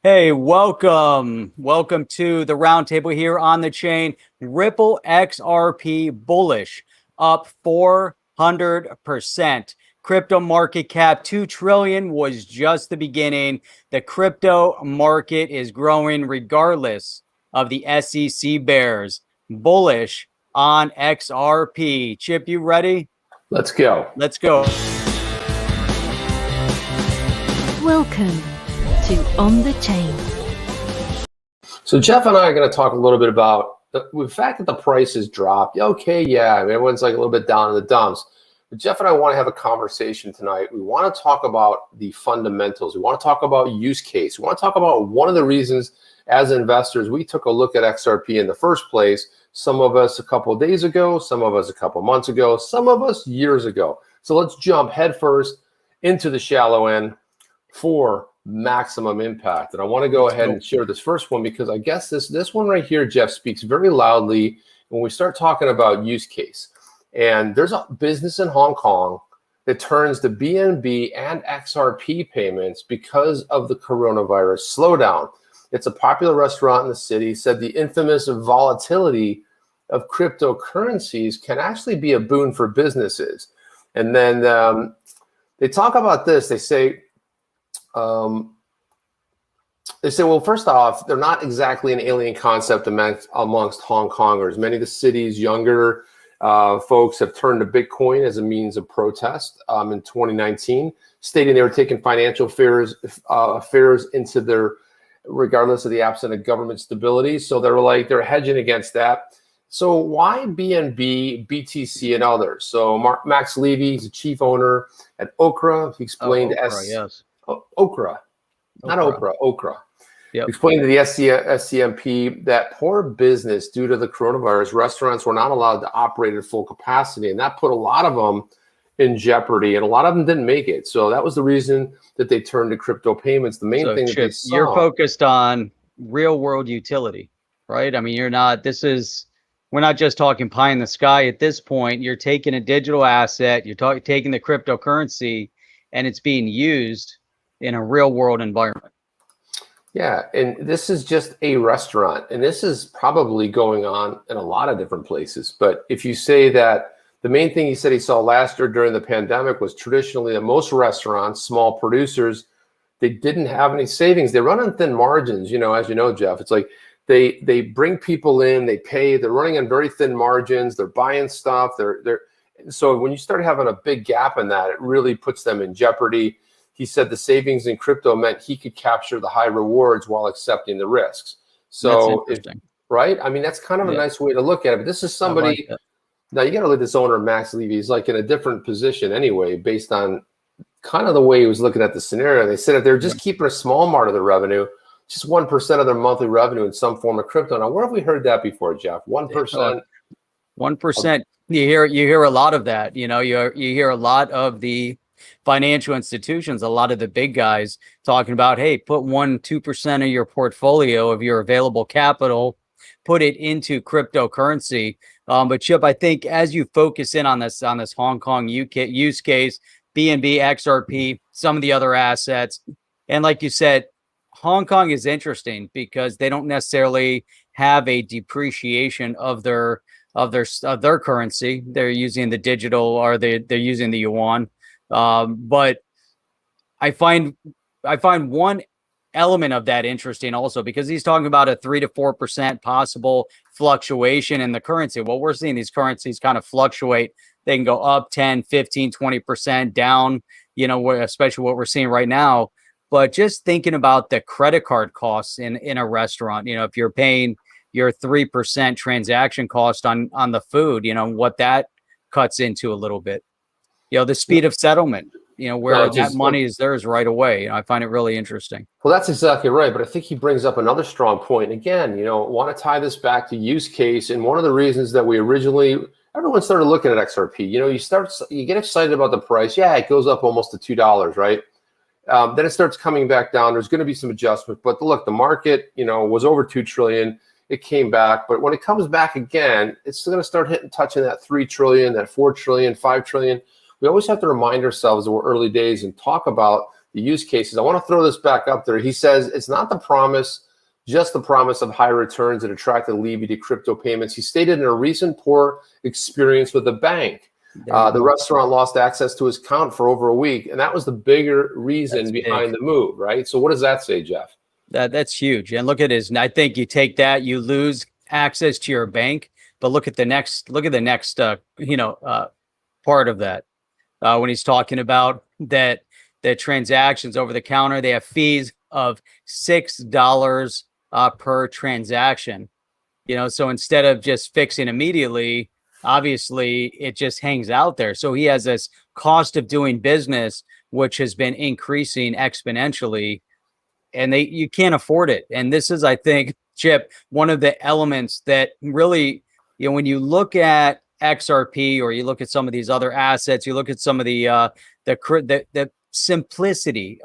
Hey, welcome. Welcome to the roundtable here on the chain. Ripple XRP bullish up 400%. Crypto market cap 2 trillion was just the beginning. The crypto market is growing regardless of the SEC bears. Bullish on XRP. Chip, you ready? Let's go. Let's go. Welcome to On the Chain. So Jeff and I are going to talk a little bit about the fact that the price has dropped. Okay, yeah, I mean, everyone's like a little bit down in the dumps. But Jeff and I want to have a conversation tonight. We want to talk about the fundamentals. We want to talk about use case. We want to talk about one of the reasons as investors we took a look at XRP in the first place. Some of us a couple of days ago, some of us a couple of months ago, some of us years ago. So let's jump headfirst into the shallow end for maximum impact. And I want to go ahead and share this first one because I guess this one right here, Jeff, speaks very loudly when we start talking about use case. And there's a business in Hong Kong that turns to BNB and XRP payments because of the coronavirus slowdown. It's a popular restaurant in the city, said the infamous volatility of cryptocurrencies can actually be a boon for businesses. And then they talk about this. They say, well, first off, they're not exactly an alien concept amongst Hong Kongers. Many of the city's younger folks have turned to Bitcoin as a means of protest in 2019, stating they were taking financial affairs into their, regardless of the absence of government stability. So they're hedging against that. So why BNB, BTC, and others? So Max Levy, he's a chief owner at Okra. He explained Okra. Yep. Explained to the SCMP that poor business due to the coronavirus, restaurants were not allowed to operate at full capacity, and that put a lot of them in jeopardy, and a lot of them didn't make it. So that was the reason that they turned to crypto payments. The main thing that they saw, you're focused on real world utility, right? I mean, we're not just talking pie in the sky at this point. You're taking a digital asset, you're taking the cryptocurrency, and it's being used in a real world environment. Yeah, and this is just a restaurant, and this is probably going on in a lot of different places. But if you say that the main thing he said he saw last year during the pandemic was traditionally that most restaurants, small producers, they didn't have any savings. They run on thin margins, as you know, Jeff. It's like they bring people in, they pay, they're running on very thin margins, they're buying stuff, so when you start having a big gap in that, it really puts them in jeopardy. He said the savings in crypto meant he could capture the high rewards while accepting the risks. So, right? I mean, that's kind of a nice way to look at it. But this is somebody, now you got to look at this owner, Max Levy. He's like in a different position anyway, based on kind of the way he was looking at the scenario. They said if they're just keeping a small part of their revenue, just 1% of their monthly revenue in some form of crypto. Now, where have we heard that before, Jeff? 1%. 1%. You hear a lot of that. You hear a lot of the financial institutions, a lot of the big guys talking about, hey, put 1-2% of your portfolio of your available capital, put it into cryptocurrency. But Chip, I think as you focus in on this Hong Kong use case, BNB, XRP, some of the other assets, and like you said, Hong Kong is interesting because they don't necessarily have a depreciation of their currency. They're using the digital, or they're using the yuan. But I find one element of that interesting also, because he's talking about a 3 to 4% possible fluctuation in the currency. Well, we're seeing these currencies kind of fluctuate. They can go up 10, 15, 20% down, especially what we're seeing right now. But just thinking about the credit card costs in a restaurant, if you're paying your 3% transaction cost on the food, what that cuts into a little bit. The speed of settlement, where that money is theirs right away. I find it really interesting. Well, that's exactly right. But I think he brings up another strong point. Again, want to tie this back to use case. And one of the reasons that everyone started looking at XRP, you get excited about the price. Yeah, it goes up almost to $2, right? Then it starts coming back down. There's going to be some adjustment. But look, the market, was over 2 trillion. It came back. But when it comes back again, it's going to start touching that 3 trillion, that 4 trillion, 5 trillion. We always have to remind ourselves that we're early days and talk about the use cases. I want to throw this back up there. He says it's not the promise, just the promise of high returns and attractive levy to crypto payments. He stated in a recent poor experience with a bank, the restaurant lost access to his account for over a week, and that was the bigger reason behind the move, right? So what does that say, Jeff? That's huge. And look at his. I think you take that, you lose access to your bank, but look at the next. Look at the next. Part of that when he's talking about that transactions over the counter, they have fees of $6 per transaction. So instead of just fixing immediately, obviously it just hangs out there. So he has this cost of doing business, which has been increasing exponentially, and you can't afford it. And this is, I think, Chip, one of the elements that really, when you look at XRP or you look at some of these other assets, you look at some of the simplicity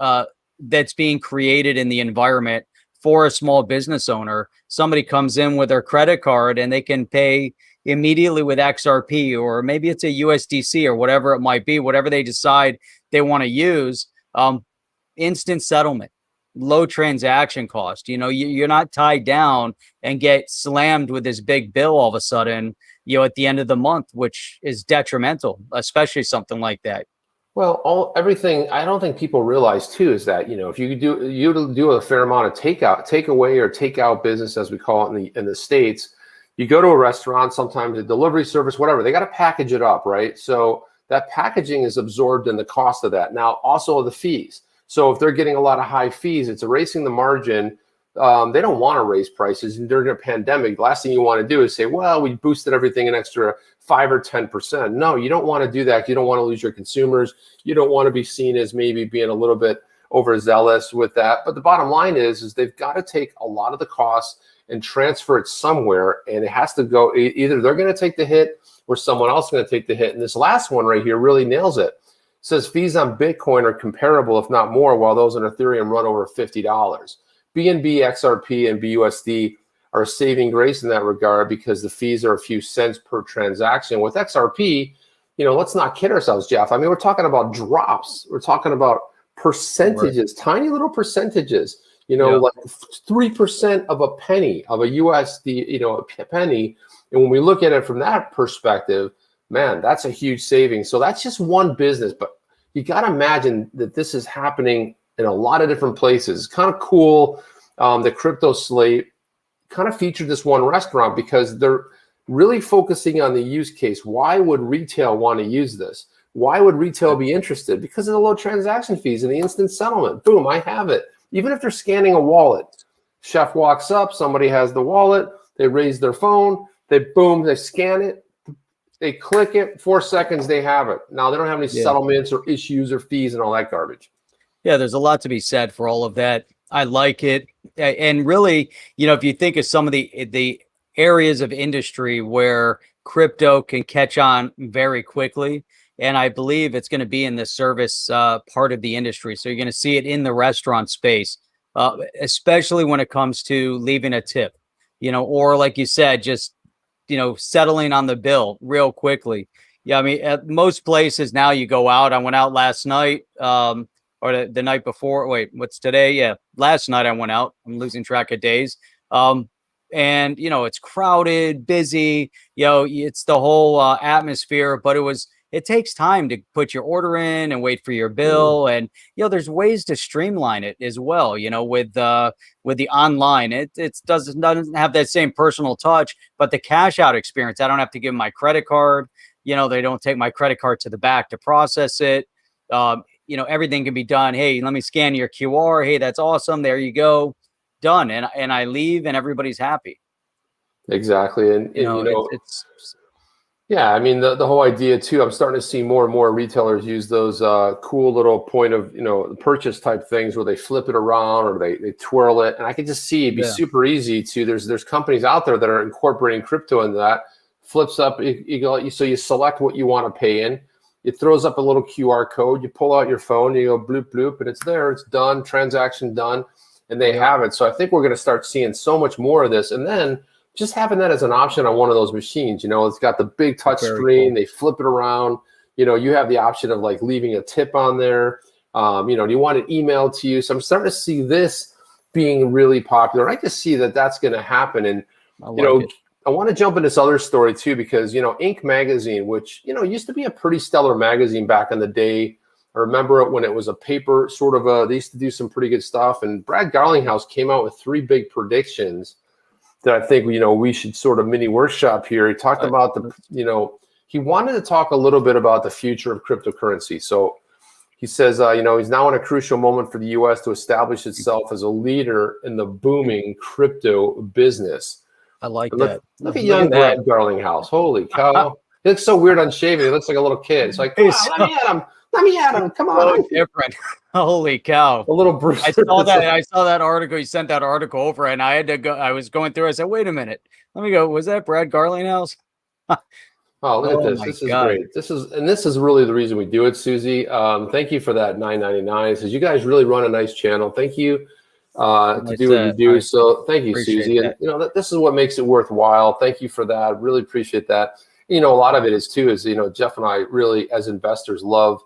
that's being created in the environment for a small business owner. Somebody comes in with their credit card and they can pay immediately with XRP, or maybe it's a USDC or whatever it might be, whatever they decide they want to use. Instant settlement, low transaction cost. You're not tied down and get slammed with this big bill all of a sudden, at the end of the month, which is detrimental, especially something like that. Well, everything I don't think people realize too is that if you do a fair amount of takeaway or takeout business, as we call it in the States, you go to a restaurant, sometimes a delivery service, whatever, they got to package it up, right? So that packaging is absorbed in the cost of that. Now, also the fees. So if they're getting a lot of high fees, it's erasing the margin. They don't want to raise prices. And during a pandemic, the last thing you want to do is say, well, we boosted everything an extra 5 or 10%. No, you don't want to do that. You don't want to lose your consumers. You don't want to be seen as maybe being a little bit overzealous with that. But the bottom line is they've got to take a lot of the costs and transfer it somewhere. And it has to go, either they're going to take the hit or someone else is going to take the hit. And this last one right here really nails it. It says fees on Bitcoin are comparable, if not more, while those on Ethereum run over $50. BNB, XRP, and BUSD are a saving grace in that regard because the fees are a few cents per transaction. With XRP, let's not kid ourselves, Jeff. I mean, we're talking about drops. We're talking about percentages, right. Tiny little percentages, like 3% of a penny of a USD, a penny. And when we look at it from that perspective, man, that's a huge saving. So that's just one business, but you got to imagine that this is happening in a lot of different places. It's kind of cool. The Crypto Slate kind of featured this one restaurant because they're really focusing on the use case. Why would retail want to use this? Why would retail be interested? Because of the low transaction fees and the instant settlement. Boom, I have it. Even if they're scanning a wallet, chef walks up, somebody has the wallet, they raise their phone, they scan it, they click it, 4 seconds, they have it. Now they don't have any settlements or issues or fees and all that garbage. Yeah, there's a lot to be said for all of that. I like it. And really, if you think of some of the areas of industry where crypto can catch on very quickly, and I believe it's going to be in the service part of the industry. So you're going to see it in the restaurant space, especially when it comes to leaving a tip, or like you said, just, settling on the bill real quickly. Yeah, I mean, at most places now you go out. I went out last night. Or the night before. Wait, what's today? Yeah, last night I went out. I'm losing track of days. And it's crowded, busy. It's the whole atmosphere. But it takes time to put your order in and wait for your bill. And there's ways to streamline it as well. With the online, it doesn't have that same personal touch. But the cash out experience, I don't have to give my credit card. They don't take my credit card to the back to process it. Everything can be done. Hey, let me scan your QR. Hey, that's awesome. There you go. Done. And I leave and everybody's happy. Exactly. And it's yeah, I mean, the whole idea too, I'm starting to see more and more retailers use those cool little point of, purchase type things where they flip it around or they twirl it. And I can just see it'd be super easy to, there's companies out there that are incorporating crypto into that. Flips up, so you select what you want to pay in. It throws up a little QR code. You pull out your phone, you go bloop, bloop, and it's there. It's done. Transaction done. And they have it. So I think we're going to start seeing so much more of this. And then just having that as an option on one of those machines, it's got the big touch screen. Cool. They flip it around. You have the option of like leaving a tip on there. You know, do you want it emailed to you? So I'm starting to see this being really popular. I just see that that's going to happen. And, you know, I want to jump into this other story too, because, you know, Inc. magazine, which, you know, used to be a pretty stellar magazine back in the day. I remember it when it was a paper sort of they used to do some pretty good stuff. And Brad Garlinghouse came out with 3 big predictions that I think, you know, we should sort of mini workshop here. He talked about you know, he wanted to talk a little bit about the future of cryptocurrency. So he says, you know, he's now in a crucial moment for the U.S. to establish itself as a leader in the booming crypto business. I like that. Look at young Brad Garlinghouse. Holy cow. He looks so weird unshaven. He looks like a little kid. It's like, come on, let me at him. Let me at him. Come on. Different. Holy cow. A little Bruce. I saw that article. You sent that article over, and I had to go. I was going through. I said, wait a minute. Let me go. Was that Brad Garlinghouse? Oh, look at this. This is great. This is really the reason we do it, Susie. Thank you for that $9.99. Says you guys really run a nice channel. Thank you to do what you do. So thank you, Susie. And you know, this is what makes it worthwhile. Thank you for that. Really appreciate that. You know, a lot of it is you know, Jeff and I really, as investors, love,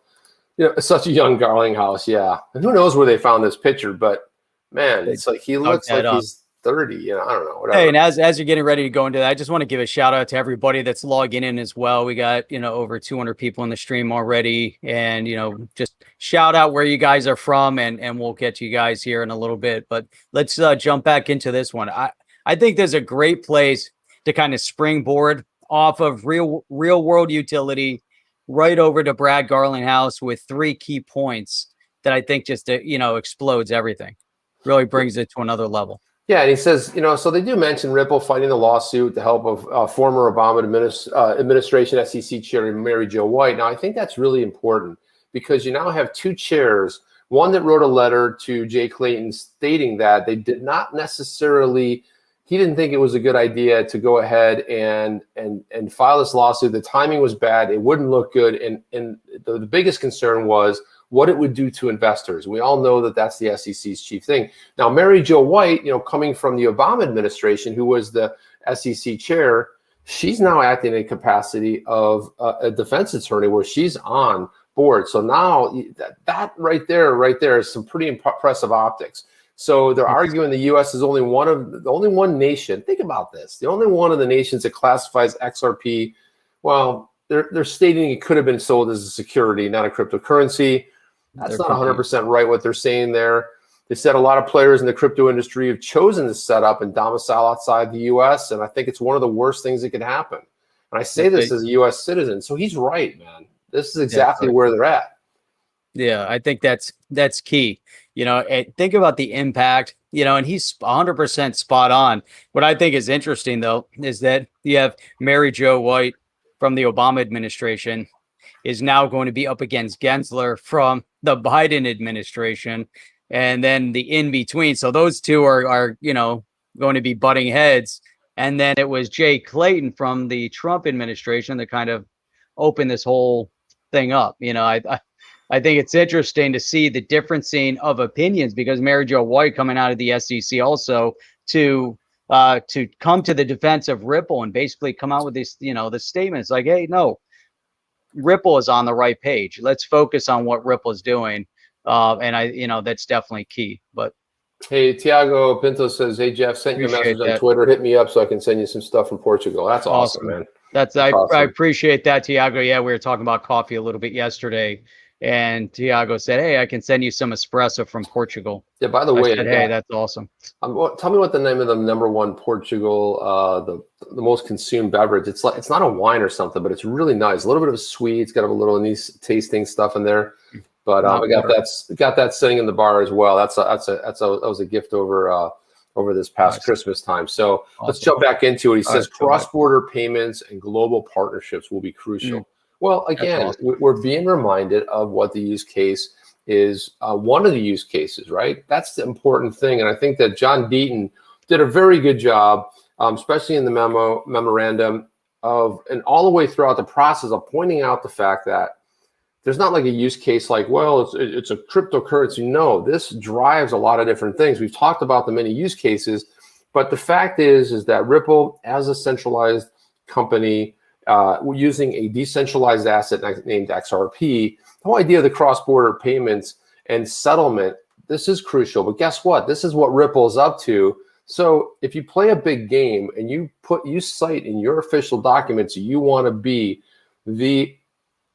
you know, such a young Garlinghouse. Yeah. And who knows where they found this picture, but man, it's like he looks like he's 30, you know, I don't know, whatever. Hey, and as you're getting ready to go into that, I just want to give a shout out to everybody that's logging in as well. We got, you know, over 200 people in the stream already, and, you know, just shout out where you guys are from, and we'll get you guys here in a little bit. But let's jump back into this one. I think there's a great place to kind of springboard off of real world utility right over to Brad Garlinghouse with 3 key points that I think just, you know, explodes everything, really brings it to another level. Yeah, and he says, you know, so they do mention Ripple fighting the lawsuit with the help of former Obama administration SEC chair Mary Jo White. Now, I think that's really important because you now have 2 chairs, one that wrote a letter to Jay Clayton stating that they did not necessarily, he didn't think it was a good idea to go ahead and file this lawsuit. The timing was bad. It wouldn't look good. And the biggest concern was what it would do to investors. We all know that that's the SEC's chief thing. Now, Mary Jo White, you know, coming from the Obama administration, who was the SEC chair, she's now acting in a capacity of a defense attorney where she's on board. So now that right there is some pretty impressive optics. So they're arguing the U.S. is only one nation. Think about this. The only one of the nations that classifies XRP. Well, they're stating it could have been sold as a security, not a cryptocurrency. That's not 100% right what they're saying there. They said a lot of players in the crypto industry have chosen to set up and domicile outside the U.S., and I think it's one of the worst things that could happen. And I say this as a U.S. citizen, so he's right, man. This is exactly where they're at. Yeah, I think that's key. You know, think about the impact, you know, and he's 100% spot on. What I think is interesting, though, is that you have Mary Jo White from the Obama administration is now going to be up against Gensler from the Biden administration, and then the in-between. So those two are, you know, going to be butting heads. And then it was Jay Clayton from the Trump administration that kind of opened this whole thing up. You know, I think it's interesting to see the differencing of opinions, because Mary Jo White coming out of the SEC also to come to the defense of Ripple and basically come out with this, you know, the statements like, hey, no, Ripple is on the right page. Let's focus on what Ripple is doing. And you know, that's definitely key. But hey, Tiago Pinto says, hey, Jeff, sent you a message on Twitter. Hit me up so I can send you some stuff from Portugal. That's awesome, man. That's awesome. I appreciate that, Tiago. Yeah, we were talking about coffee a little bit yesterday, and Tiago said, hey, I can send you some espresso from Portugal. Yeah, by the way, hey, that's awesome. Tell me what the name of the #1 Portugal, the most consumed beverage. It's not a wine or something, but it's really nice. A little bit of a sweet. It's got a little nice tasting stuff in there. But I got that sitting in the bar as well. That was a gift over this past Christmas time. So let's jump back into it. He says cross-border payments and global partnerships will be crucial. Well, again, we're being reminded of what the use case is. One of the use cases, right? That's the important thing. And I think that John Deaton did a very good job, especially in the memorandum and all the way throughout the process of pointing out the fact that there's not like a use case like, well, it's a cryptocurrency. No, this drives a lot of different things. We've talked about the many use cases, but the fact is that Ripple, as a centralized company, using a decentralized asset named XRP, the whole idea of the cross-border payments and settlement. This is crucial, but guess what? This is what Ripple is up to. So if you play a big game and you cite in your official documents, you want to be the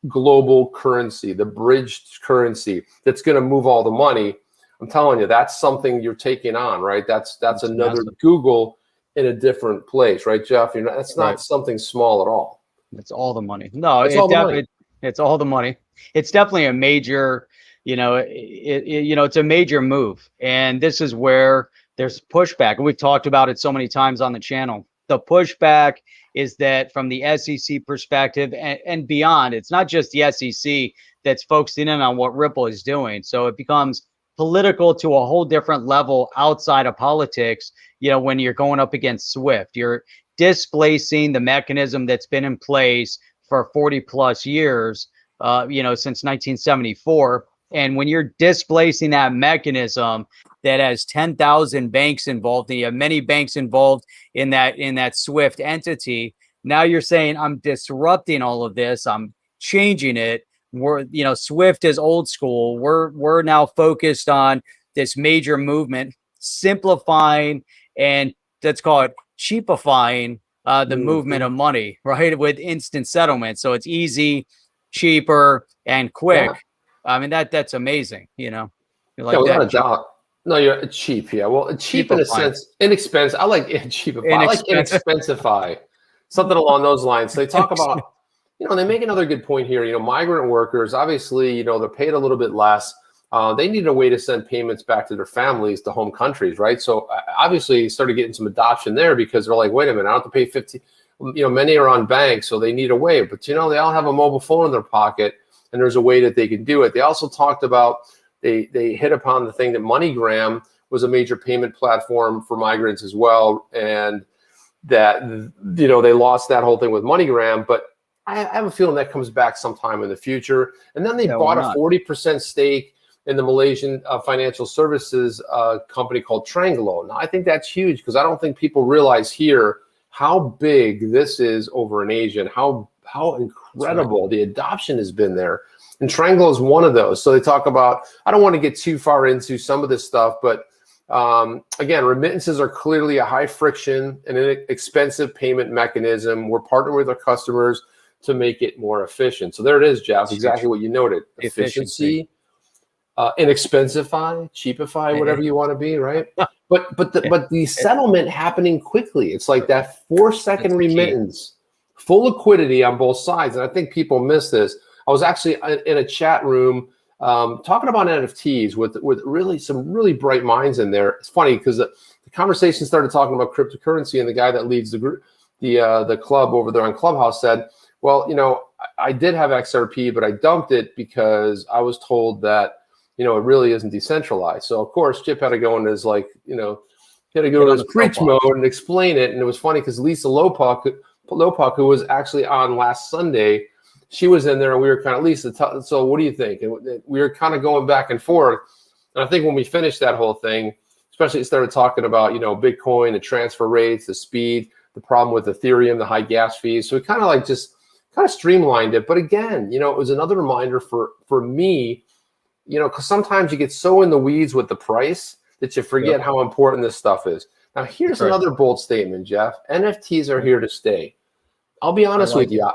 global currency, the bridged currency that's going to move all the money. I'm telling you, that's something you're taking on, right? That's another massive. Google in a different place, right, Jeff? That's not something small at all. It's all the money. No, it's all the money. It's all the money. It's definitely a major, it's a major move. And this is where there's pushback. And we've talked about it so many times on the channel. The pushback is that from the SEC perspective and beyond, it's not just the SEC that's focusing in on what Ripple is doing. So it becomes political to a whole different level outside of politics. When you're going up against SWIFT, you're displacing the mechanism that's been in place for 40 plus years, since 1974. And when you're displacing that mechanism that has 10,000 banks involved, you have many banks involved in that SWIFT entity. Now you're saying I'm disrupting all of this. I'm changing it. SWIFT is old school. We're now focused on this major movement, simplifying and let's call it cheapifying the movement of money, right? With instant settlement. So it's easy, cheaper, and quick. Yeah. I mean, that's amazing. You're like, yeah, without a doubt. No, you're cheap. Yeah. Well, cheap in a sense, inexpensive. I like cheapify. I like inexpensify. Something along those lines. So they talk about, they make another good point here. Migrant workers, obviously, they're paid a little bit less. They need a way to send payments back to their families, to home countries, right? So obviously started getting some adoption there because they're like, wait a minute, I don't have to pay 50. Many are on banks, so they need a way. But, they all have a mobile phone in their pocket, and there's a way that they can do it. They also talked about, they hit upon the thing that MoneyGram was a major payment platform for migrants as well. And that, they lost that whole thing with MoneyGram, but I have a feeling that comes back sometime in the future. And then they bought a 40% stake in the Malaysian financial services company called Tranglo. Now, I think that's huge because I don't think people realize here how big this is over in Asia and how incredible the adoption has been there. And Tranglo is one of those. So they talk about, I don't want to get too far into some of this stuff, but again, remittances are clearly a high friction and an expensive payment mechanism. We're partnering with our customers to make it more efficient. So there it is, Jeff, exactly what you noted. Efficiency, inexpensify, cheapify, whatever you want to be, right? But the settlement happening quickly. It's like that 4-second remittance, full liquidity on both sides. And I think people miss this. I was actually in a chat room talking about NFTs with really some really bright minds in there. It's funny because the conversation started talking about cryptocurrency, and the guy that leads the group, the club over there on Clubhouse said, well, I did have XRP, but I dumped it because I was told that, it really isn't decentralized. So of course, Chip had to go into his he had to go to his preach mode and explain it. And it was funny because Lisa Lopak, who was actually on last Sunday, she was in there and we were kind of, Lisa, so what do you think? And we were kind of going back and forth. And I think when we finished that whole thing, especially started talking about, Bitcoin, the transfer rates, the speed, the problem with Ethereum, the high gas fees. So we kind of just streamlined it. But again, it was another reminder for me, because sometimes you get so in the weeds with the price that you forget how important this stuff is. Now, here's another bold statement, Jeff. NFTs are here to stay. I'll be honest with you.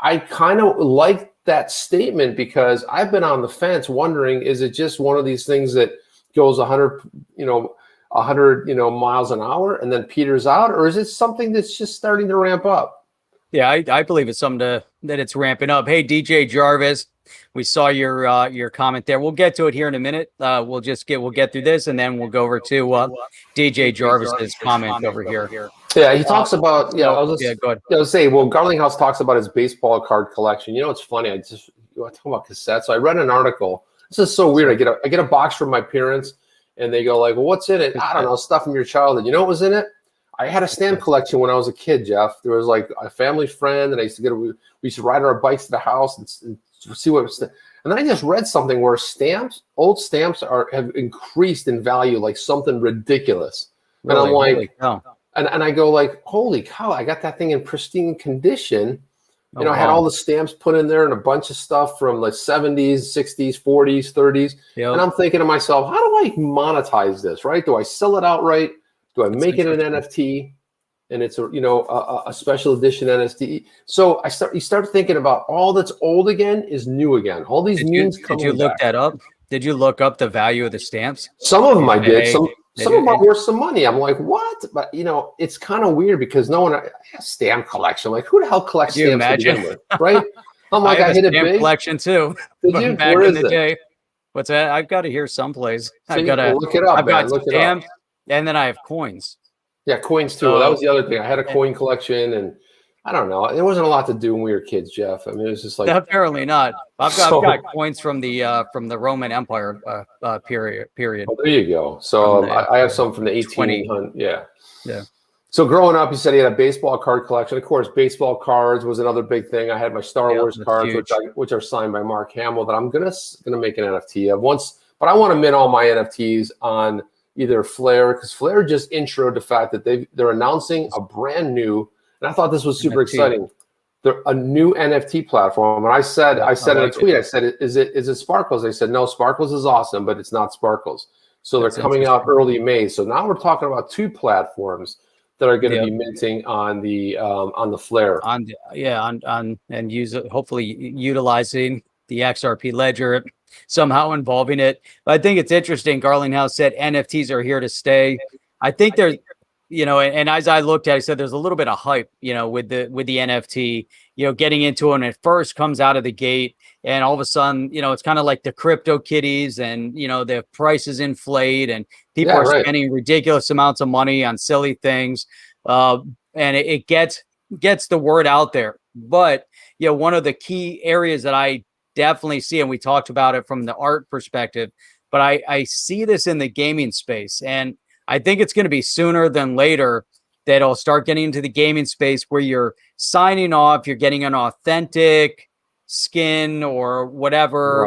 I kind of like that statement because I've been on the fence wondering, is it just one of these things that goes 100 miles an hour and then peters out, or is it something that's just starting to ramp up? Yeah, I believe it's something that it's ramping up. Hey, DJ Jarvis, we saw your comment there. We'll get to it here in a minute. We'll get through this and then we'll go over to DJ Jarvis's comment over here. Yeah, he talks about go ahead. I was saying, well, Garlinghouse talks about his baseball card collection. It's funny. I talk about cassettes. So I read an article. This is so weird. I get a box from my parents, and they go like, "Well, what's in it?" I don't know, stuff from your childhood. You know what was in it? I had a stamp collection when I was a kid, Jeff. There was like a family friend, and I used to we used to ride our bikes to the house and see what was. And then I just read something where old stamps have increased in value like something ridiculous. Really? And I'm like, and I go like, holy cow, I got that thing in pristine condition Oh, I had wow. all the stamps put in there and a bunch of stuff from the 70s, 60s, 40s, 30s. Yep. And I'm thinking to myself, how do I monetize this, right? Do I sell it outright? Do I make it an NFT? And it's a special edition NFT. So you start thinking about all that's old again is new again. All these memes coming Did you look back. that up? Did you look up the value of the stamps? Some of them I did. Hey, Some of them are worth some money. I'm like, what? But it's kind of weird because no one stamp collection. Like, who the hell collects Could you stamps to begin imagine? with, right? I'm like, I have hit a it stamp big. collection too. Did From you? back Where in is the it? day. What's that? I've got it here someplace. So look it up, I've man. got Look it up. stamps, and then I have coins. Yeah, coins too. Well, that was the other thing. I had a coin collection, and I don't know. There wasn't a lot to do when we were kids, Jeff. I mean, it was just like Apparently not. I've got coins from the Roman Empire period. Oh, there you go. So I have some from the 1800s. Yeah. Yeah. So growing up, you said he had a baseball card collection. Of course, baseball cards was another big thing. I had my Star Wars cards, which are signed by Mark Hamill, that I'm gonna make an NFT of once. But I want to mint all my NFTs on either Flare, because Flare just introed the fact that they're announcing a brand new, and I thought this was super exciting. They're a new NFT platform. And I said in a tweet, I said, is it Sparkles? They said, no, Sparkles is awesome, but it's not Sparkles. So they're coming out early May. So now we're talking about two platforms that are going to be minting on the Flare. And use it, hopefully utilizing the XRP ledger, somehow involving it. But I think it's interesting. Garlinghouse said NFTs are here to stay. I think there's, and as I looked at it, I said there's a little bit of hype, with the NFT, getting into it. And it first comes out of the gate, and all of a sudden, it's kind of like the crypto kitties, and the prices inflate, and people are spending ridiculous amounts of money on silly things, and it gets the word out there. But one of the key areas that I definitely see, and we talked about it from the art perspective, but I see this in the gaming space, and I think it's going to be sooner than later that it'll start getting into the gaming space where you're signing off, you're getting an authentic skin or whatever,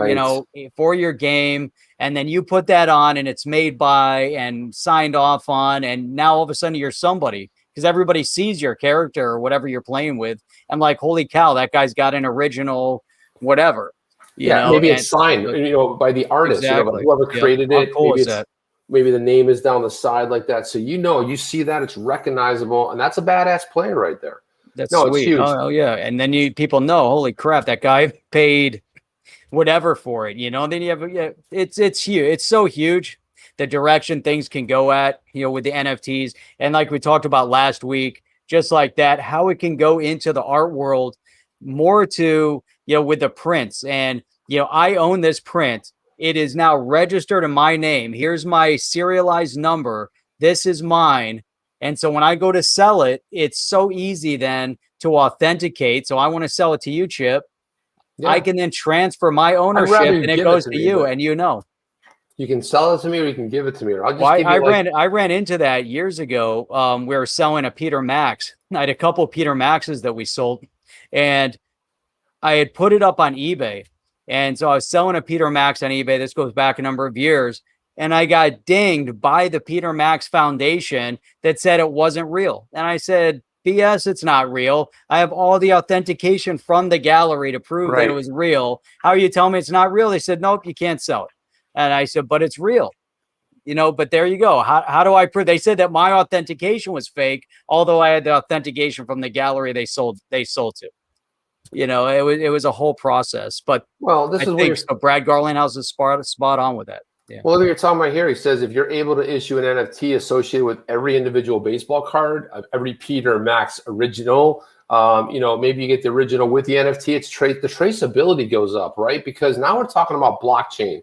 for your game. And then you put that on, and it's made by and signed off on. And now all of a sudden you're somebody, because everybody sees your character or whatever you're playing with. I'm like, holy cow, that guy's got an original whatever. Maybe it's signed, by the artist, whoever created it. Cool is that? Maybe the name is down the side like that. So, you see that, it's recognizable, and that's a badass player right there. That's sweet. It's huge. Oh, yeah. And then people know, holy crap, that guy paid whatever for it, then you have, it's huge. It's so huge, the direction things can go at, with the NFTs. And like we talked about last week, just like that, how it can go into the art world more to, with the prints. And, I own this print. It is now registered in my name. Here's my serialized number. This is mine. And so when I go to sell it, it's so easy then to authenticate. So I want to sell it to you, Chip. Yeah. I can then transfer my ownership, and it goes to you, and you can sell it to me, or you can give it to me. Or I'll just I ran into that years ago. We were selling a Peter Max. I had a couple of Peter Maxes that we sold, and I had put it up on eBay. And so I was selling a Peter Max on eBay. This goes back a number of years. And I got dinged by the Peter Max Foundation that said it wasn't real. And I said, BS, it's not real. I have all the authentication from the gallery to prove that it was real. How are you telling me it's not real? They said, nope, you can't sell it. And I said, but it's real. But there you go. How do I prove? They said that my authentication was fake, although I had the authentication from the gallery they sold to. It was a whole process. But this is what Brad Garlinghouse is spot on with that. Yeah. Well, look, you're talking about here. He says if you're able to issue an NFT associated with every individual baseball card, every Peter Max original, maybe you get the original with the NFT. The traceability goes up, right? Because now we're talking about blockchain.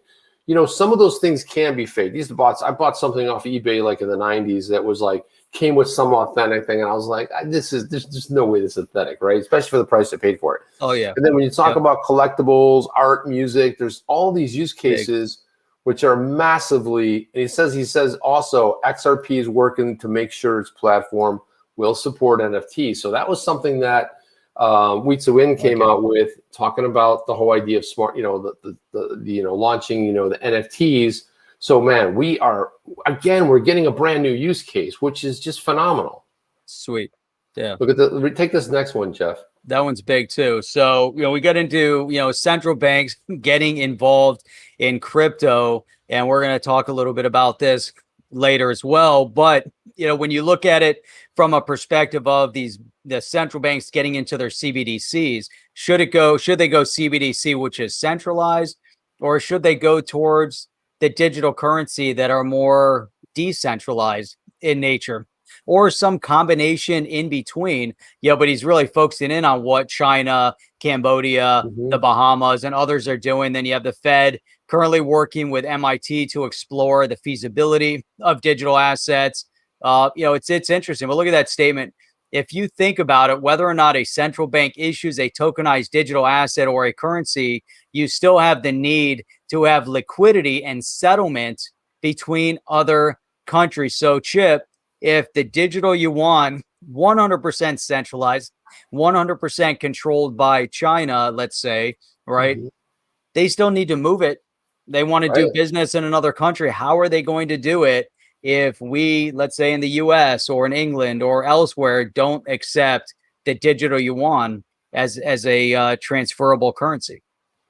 Some of those things can be fake. I bought something off eBay like in the 90s that was like came with some authentic thing, and I was like, there's just no way this is authentic, right? Especially for the price I paid for it. Oh yeah. And then when you talk about collectibles, art, music, there's all these use cases which are massively. And he says also XRP is working to make sure its platform will support NFTs. So that was something that Win came out with, talking about the whole idea of smart, launching, the NFTs. So man, we're getting a brand new use case, which is just phenomenal. Sweet. Yeah. Look at take this next one, Jeff. That one's big too. So, we got into, central banks getting involved in crypto, and we're going to talk a little bit about this later as well. But, when you look at it from a perspective of the central banks getting into their CBDCs, should they go CBDC, which is centralized, or should they go towards the digital currency that are more decentralized in nature, or some combination in between? But he's really focusing in on what China, Cambodia, the Bahamas, and others are doing. Then you have the Fed currently working with MIT to explore the feasibility of digital assets. It's interesting. But look at that statement. If you think about it, whether or not a central bank issues a tokenized digital asset or a currency, you still have the need to have liquidity and settlement between other countries. So, Chip, if the digital yuan, 100% centralized, 100% controlled by China, let's say, right? They still need to move it. They want to do business in another country. How are they going to do it if we, let's say in the US or in England or elsewhere, don't accept the digital yuan as a transferable currency?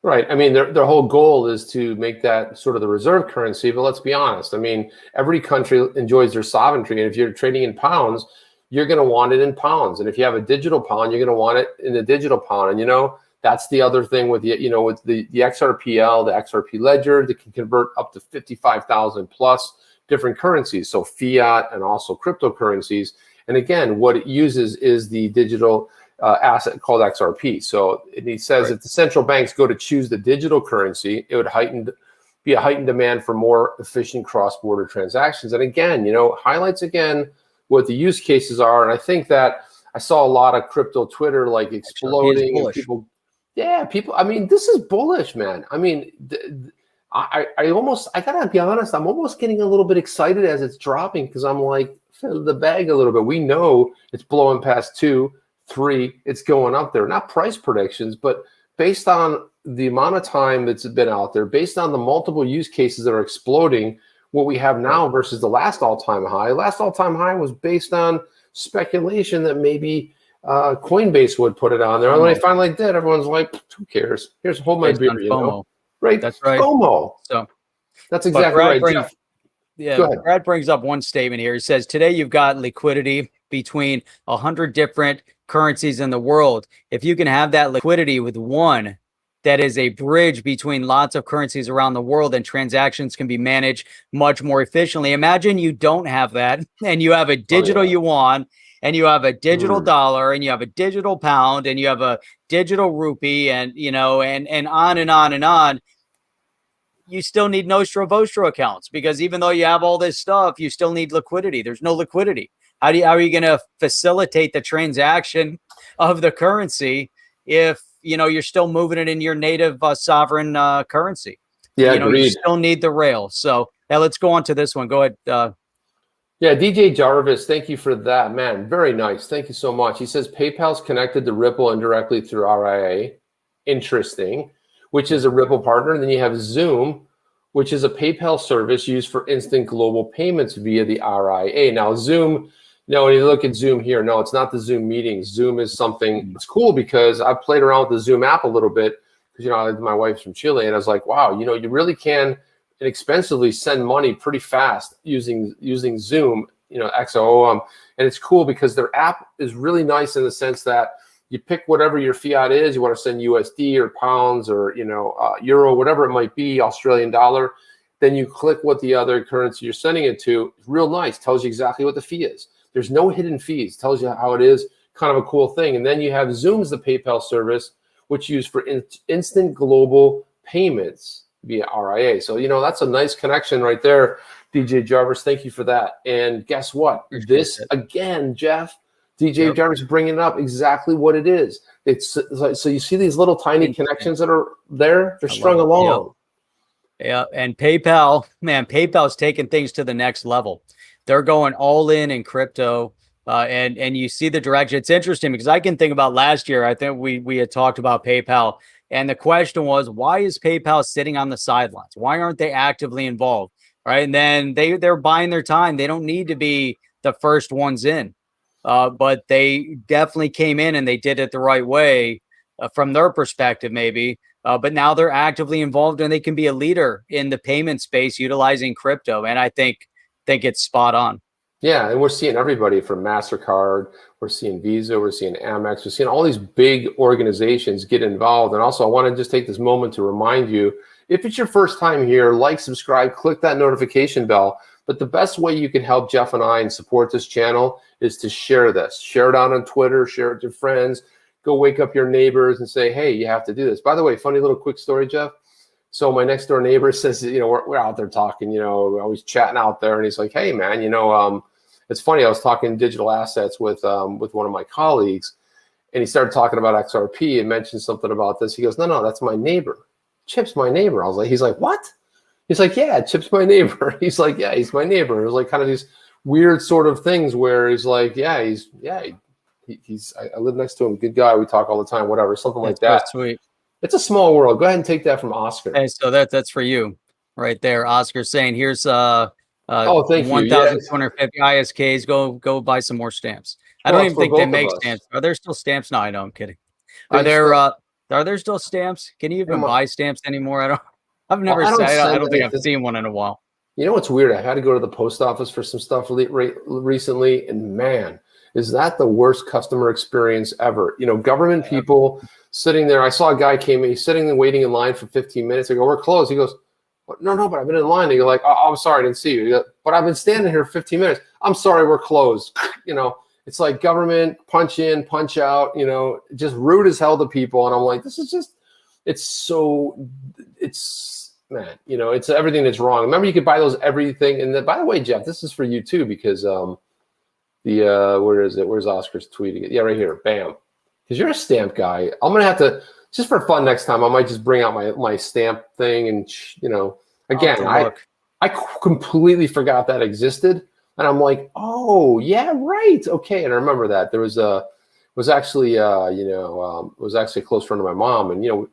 Right. I mean, their whole goal is to make that sort of the reserve currency. But let's be honest. I mean, every country enjoys their sovereignty. And if you're trading in pounds, you're going to want it in pounds. And if you have a digital pound, you're going to want it in the digital pound. And, that's the other thing with with the XRPL, the XRP ledger that can convert up to 55,000 plus different currencies. So fiat and also cryptocurrencies. And again, what it uses is the digital asset called XRP. So he says if the central banks go to choose the digital currency, it would be a heightened demand for more efficient cross-border transactions. And again, highlights again what the use cases are. And I think that I saw a lot of crypto Twitter like exploding. And people. I mean, this is bullish, man. I mean, I gotta be honest. I'm almost getting a little bit excited as it's dropping because I'm like, fill the bag a little bit. We know it's blowing past 2, 3. It's going up there. Not price predictions, but based on the amount of time that's been out there, based on the multiple use cases that are exploding, what we have now versus the last all-time high. Last all-time high was based on speculation that maybe Coinbase would put it on there. And when they finally did, everyone's like, who cares? Here's hold my beer, Right? That's right. FOMO. So that's exactly right. Brad brings up one statement here. He says, today you've got liquidity between 100 different currencies in the world. If you can have that liquidity with one that is a bridge between lots of currencies around the world, and transactions can be managed much more efficiently. Imagine you don't have that and you have a digital yuan, and you have a digital dollar, and you have a digital pound, and you have a digital rupee, and and on and on and on. You still need Nostro Vostro accounts, because even though you have all this stuff, you still need liquidity. There's no liquidity. How are you going to facilitate the transaction of the currency if you're still moving it in your native sovereign currency? Yeah, you still need the rail. So let's go on to this one. Go ahead. Yeah, DJ Jarvis, thank you for that, man. Very nice. Thank you so much. He says PayPal's connected to Ripple indirectly through RIA. Interesting. Which is a Ripple partner. And then you have Zoom, which is a PayPal service used for instant global payments via the RIA. Now, Zoom, when you look at Zoom here, no, it's not the Zoom meetings. Zoom is something, it's cool because I've played around with the Zoom app a little bit because, my wife's from Chile, and I was like, wow, you really can inexpensively send money pretty fast using Zoom, XO. And it's cool because their app is really nice in the sense that you pick whatever your fiat is. You want to send USD or pounds or, euro, whatever it might be, Australian dollar. Then you click what the other currency you're sending it to. It's real nice. Tells you exactly what the fee is. There's no hidden fees. Tells you how it is. Kind of a cool thing. And then you have Zoom's the PayPal service, which is used for instant global payments via RIA. So, that's a nice connection right there, DJ Jarvis. Thank you for that. And guess what? This, again, Jeff, DJ Jarvis bringing up exactly what it is. It's like, so you see these little tiny connections that are there? They're strung along. Yeah, and PayPal's taking things to the next level. They're going all in crypto, and you see the direction. It's interesting because I can think about last year. I think we had talked about PayPal, and the question was, why is PayPal sitting on the sidelines? Why aren't they actively involved? Right, and then they're buying their time. They don't need to be the first ones in. but they definitely came in and they did it the right way from their perspective, maybe. But now they're actively involved and they can be a leader in the payment space utilizing crypto. And I think it's spot on. Yeah, and we're seeing everybody from Mastercard, we're seeing Visa, we're seeing Amex, we're seeing all these big organizations get involved. And also, I want to just take this moment to remind you, if it's your first time here, like, subscribe, click that notification bell. But the best way you can help Jeff and I and support this channel is to share this. Share it out on Twitter, share it with your friends, go wake up your neighbors and say, hey, you have to do this. By the way, funny little quick story, Jeff. So my next door neighbor says, we're out there talking, we're always chatting out there. And he's like, hey, man, it's funny. I was talking digital assets with one of my colleagues, and he started talking about XRP and mentioned something about this. He goes, no, that's my neighbor. Chip's my neighbor. He's like, what? He's like, yeah, Chip's my neighbor. He's like, yeah, he's my neighbor. It was like kind of these weird sort of things where he's like, I live next to him. Good guy. We talk all the time, whatever, something like that. Sweet. It's a small world. Go ahead and take that from Oscar. Hey, so that's for you right there. Oscar saying, here's thank you. 1,250 ISKs. Go buy some more stamps. I don't even think they make stamps. Are there still stamps? No, I know. I'm kidding. Are there still stamps? Can you even buy stamps anymore? I've never said. I don't think I've seen one in a while. You know what's weird? I had to go to the post office for some stuff recently, and man, is that the worst customer experience ever? Government people sitting there. I saw a guy came in, he's sitting there waiting in line for 15 minutes. I go, we're closed. He goes, no, but I've been in line. And you're like, oh, I'm sorry, I didn't see you. Goes, but I've been standing here 15 minutes. I'm sorry, we're closed. It's like government punch in, punch out, just rude as hell to people. And I'm like, this is just, man, it's everything that's wrong. Remember, you could buy those everything. And then, by the way, Jeff, this is for you too, because where is it? Where's Oscar's tweeting it? Yeah, right here. Bam. Because you're a stamp guy. I'm gonna have to, just for fun next time, I might just bring out my stamp thing and again, I completely forgot that existed. And I'm like, oh yeah, right. Okay. And I remember that there was actually a close friend of my mom, and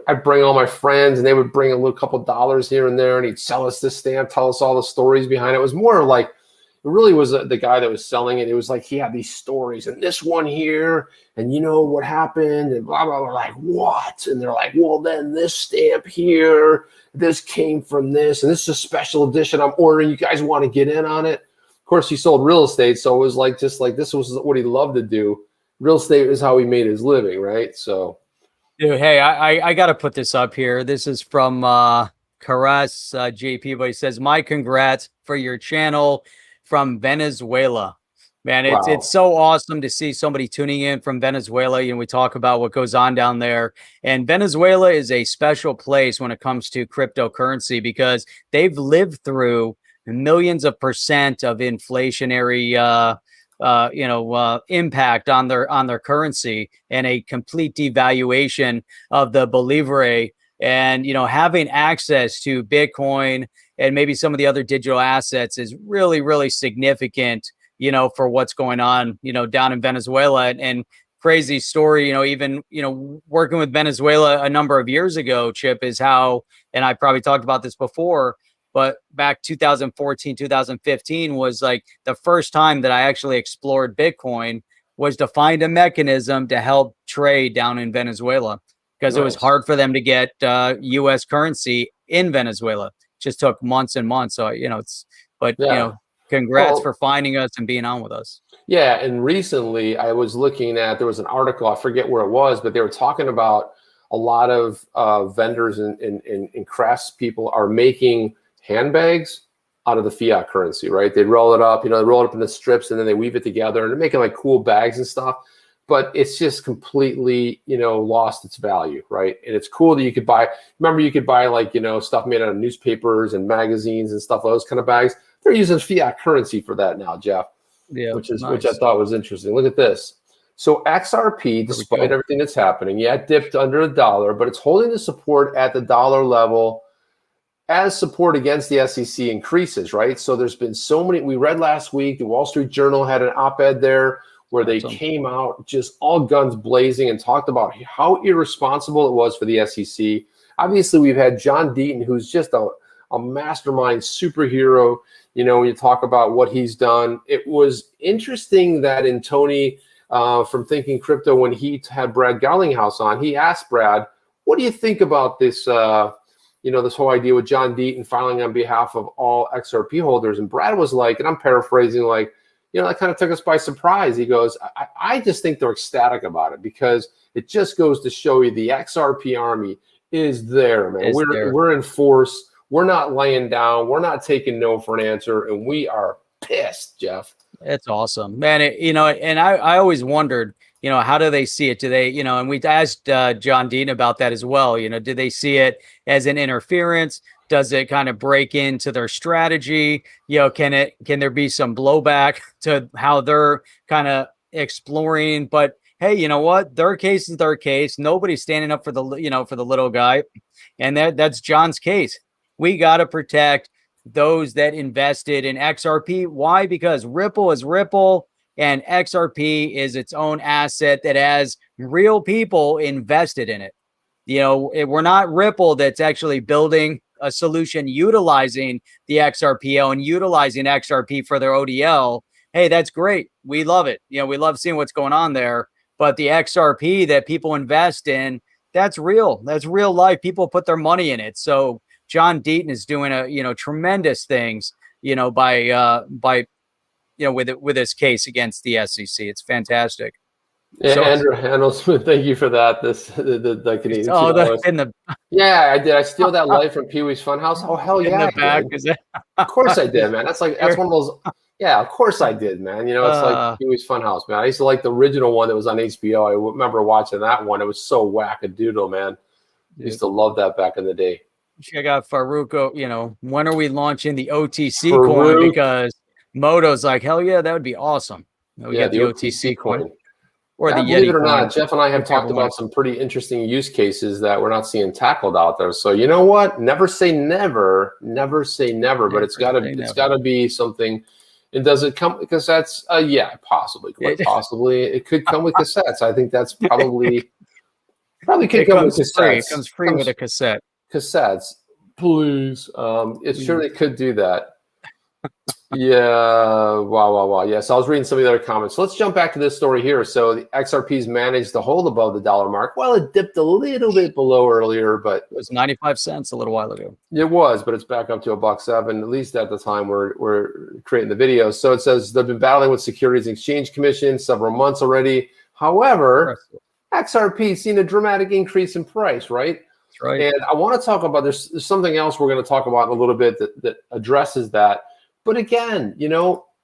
I'd bring all my friends and they would bring a little couple dollars here and there, and he'd sell us this stamp, tell us all the stories behind it. It was more like, it really was the guy that was selling it. It was like he had these stories, and this one here, and what happened, and blah, blah, blah. We're like, what? And they're like, well, then this stamp here, this came from this, and this is a special edition I'm ordering. You guys want to get in on it? Of course, he sold real estate, so it was like, just like, this was what he loved to do. Real estate is how he made his living, right? So, dude, hey, I got to put this up here. This is from Carras JP, but he says, my congrats for your channel from Venezuela. Man, it's so awesome to see somebody tuning in from Venezuela. We talk about what goes on down there. And Venezuela is a special place when it comes to cryptocurrency, because they've lived through millions of % of inflationary impact on their currency, and a complete devaluation of the Bolivare. And having access to Bitcoin and maybe some of the other digital assets is really, really significant, for what's going on, down in Venezuela. And crazy story, even, working with Venezuela a number of years ago, Chip, is how, and I probably talked about this before, but back 2014, 2015 was like the first time that I actually explored Bitcoin, was to find a mechanism to help trade down in Venezuela, because it was hard for them to get U.S. currency in Venezuela. Just took months and months. So, congrats for finding us and being on with us. Yeah. And recently I was looking at, there was an article, I forget where it was, but they were talking about a lot of vendors and crafts people are making handbags out of the fiat currency, right? They roll it up, they roll it up into strips, and then they weave it together, and they're making like cool bags and stuff. But it's just completely, lost its value, right? And it's cool that you could buy. Remember, you could buy like, stuff made out of newspapers and magazines and stuff, those kind of bags. They're using fiat currency for that now, Jeff. Yeah, which I thought was interesting. Look at this. So XRP, despite everything that's happening, it dipped under $1, but it's holding the support at the dollar level as support against the SEC increases, right? So there's been so many. We read last week, the Wall Street Journal had an op-ed there where they came out just all guns blazing and talked about how irresponsible it was for the SEC. Obviously, we've had John Deaton, who's just a a mastermind superhero. You know, when you talk about what he's done, it was interesting that in Tony from Thinking Crypto, when he had Brad Garlinghouse on, he asked Brad, what do you think about this, this whole idea with John Deaton filing on behalf of all XRP holders? And Brad was like, and I'm paraphrasing, like, that kind of took us by surprise. He goes, I just think they're ecstatic about it because it just goes to show you the XRP Army is there, man. We're in force. We're not laying down. We're not taking no for an answer. And we are pissed, Jeff. It's awesome, man. And I always wondered, how do they see it? Do they, and we asked John Dean about that as well. Do they see it as an interference? Does it kind of break into their strategy? Can there be some blowback to how they're kind of exploring? But hey, you know what? Their case is their case. Nobody's standing up for the little guy. And that's John's case. We got to protect those that invested in XRP. Why? Because Ripple is Ripple and XRP is its own asset that has real people invested in it. We're not Ripple that's actually building a solution utilizing the XRPL and utilizing XRP for their ODL. Hey, that's great. We love it. We love seeing what's going on there. But the XRP that people invest in, that's real. That's real life. People put their money in it. So John Deaton is doing tremendous things, with his case against the SEC. It's fantastic. Yeah, so, Andrew Handelsman, thank you for that. The Canadian. Yeah, I did. I steal that life from Pee Wee's Funhouse. Oh hell yeah! Of course I did, man. That's one of those. Yeah, of course I did, man. It's like Pee Wee's Funhouse, man. I used to like the original one that was on HBO. I remember watching that one. It was so wackadoodle, man. I used to love that back in the day. Check out Farouk. When are we launching the OTC coin? Because Moto's like, hell yeah, that would be awesome. We got the OTC coin. Or the believe Yeti it or coin. not, Jeff and I have talked about some pretty interesting use cases that we're not seeing tackled out there. So you know what? Never say never. Never say never. But it's gotta be something. And does it come with cassettes? Yeah, possibly. Quite possibly. It could come with cassettes. I think that's probably could come with cassettes. It comes free with a cassette. Cassettes, please. It surely could do that. Yeah. Wow. Yeah. So I was reading some of the other comments. So let's jump back to this story here. So the XRP's managed to hold above the dollar mark. Well, it dipped a little bit below earlier, but it was 95 cents a little while ago. It was, but it's back up to $1.07, at least at the time we're creating the video. So it says they've been battling with Securities and Exchange Commission several months already. However, XRP's seen a dramatic increase in price, right? That's right. And I want to talk about there's something else we're going to talk about in a little bit that addresses that. But again,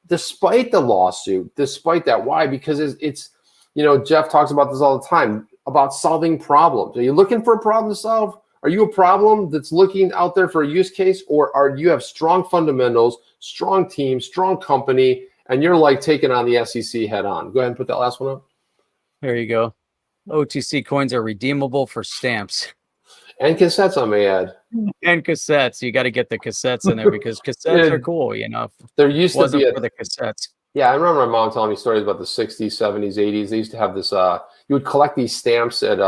despite the lawsuit, despite that, why? Because it's Jeff talks about this all the time about solving problems. Are you looking for a problem to solve? Are you a problem that's looking out there for a use case, or you have strong fundamentals, strong team, strong company, and you're like taking on the SEC head on? Go ahead and put that last one up. There you go. OTC coins are redeemable for stamps. And cassettes, I may add. And cassettes. You got to get the cassettes in there because cassettes are cool, There used to be for the cassettes. Yeah, I remember my mom telling me stories about the 60s, 70s, 80s. They used to have this, you would collect these stamps at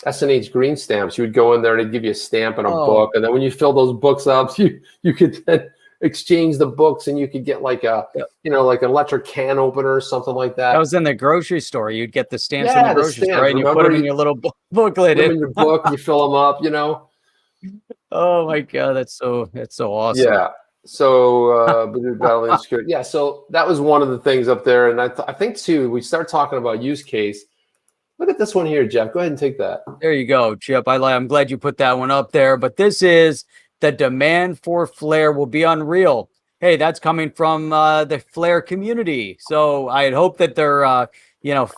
S&H Green Stamps. You would go in there and they'd give you a stamp and a book. And then when you fill those books up, you could then exchange the books and you could get like like an electric can opener or something like that. That was in the grocery store. You'd get the stamps in the grocery store and you put them in your little booklet. In your book and you fill them up, Oh my God, that's so awesome. Yeah. So battling security. Yeah. So that was one of the things up there. And I think too, we start talking about use case. Look at this one here, Jeff. Go ahead and take that. There you go, Chip. I'm glad you put that one up there. But this is the demand for Flare will be unreal. Hey, that's coming from the Flare community. So I hope that they're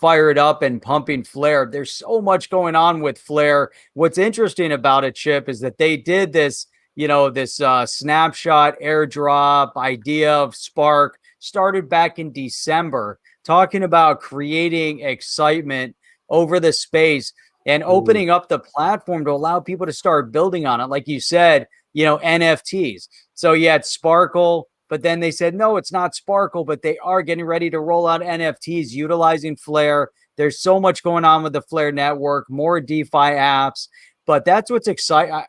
fired up and pumping Flare. There's so much going on with Flare. What's interesting about it, Chip, is that they did this, this snapshot airdrop idea of Spark started back in December, talking about creating excitement over the space and opening up the platform to allow people to start building on it. Like you said, NFTs. So you had Sparkle, but then they said, no, it's not Sparkle, but they are getting ready to roll out NFTs utilizing Flare. There's so much going on with the Flare network, more DeFi apps, but that's what's exciting.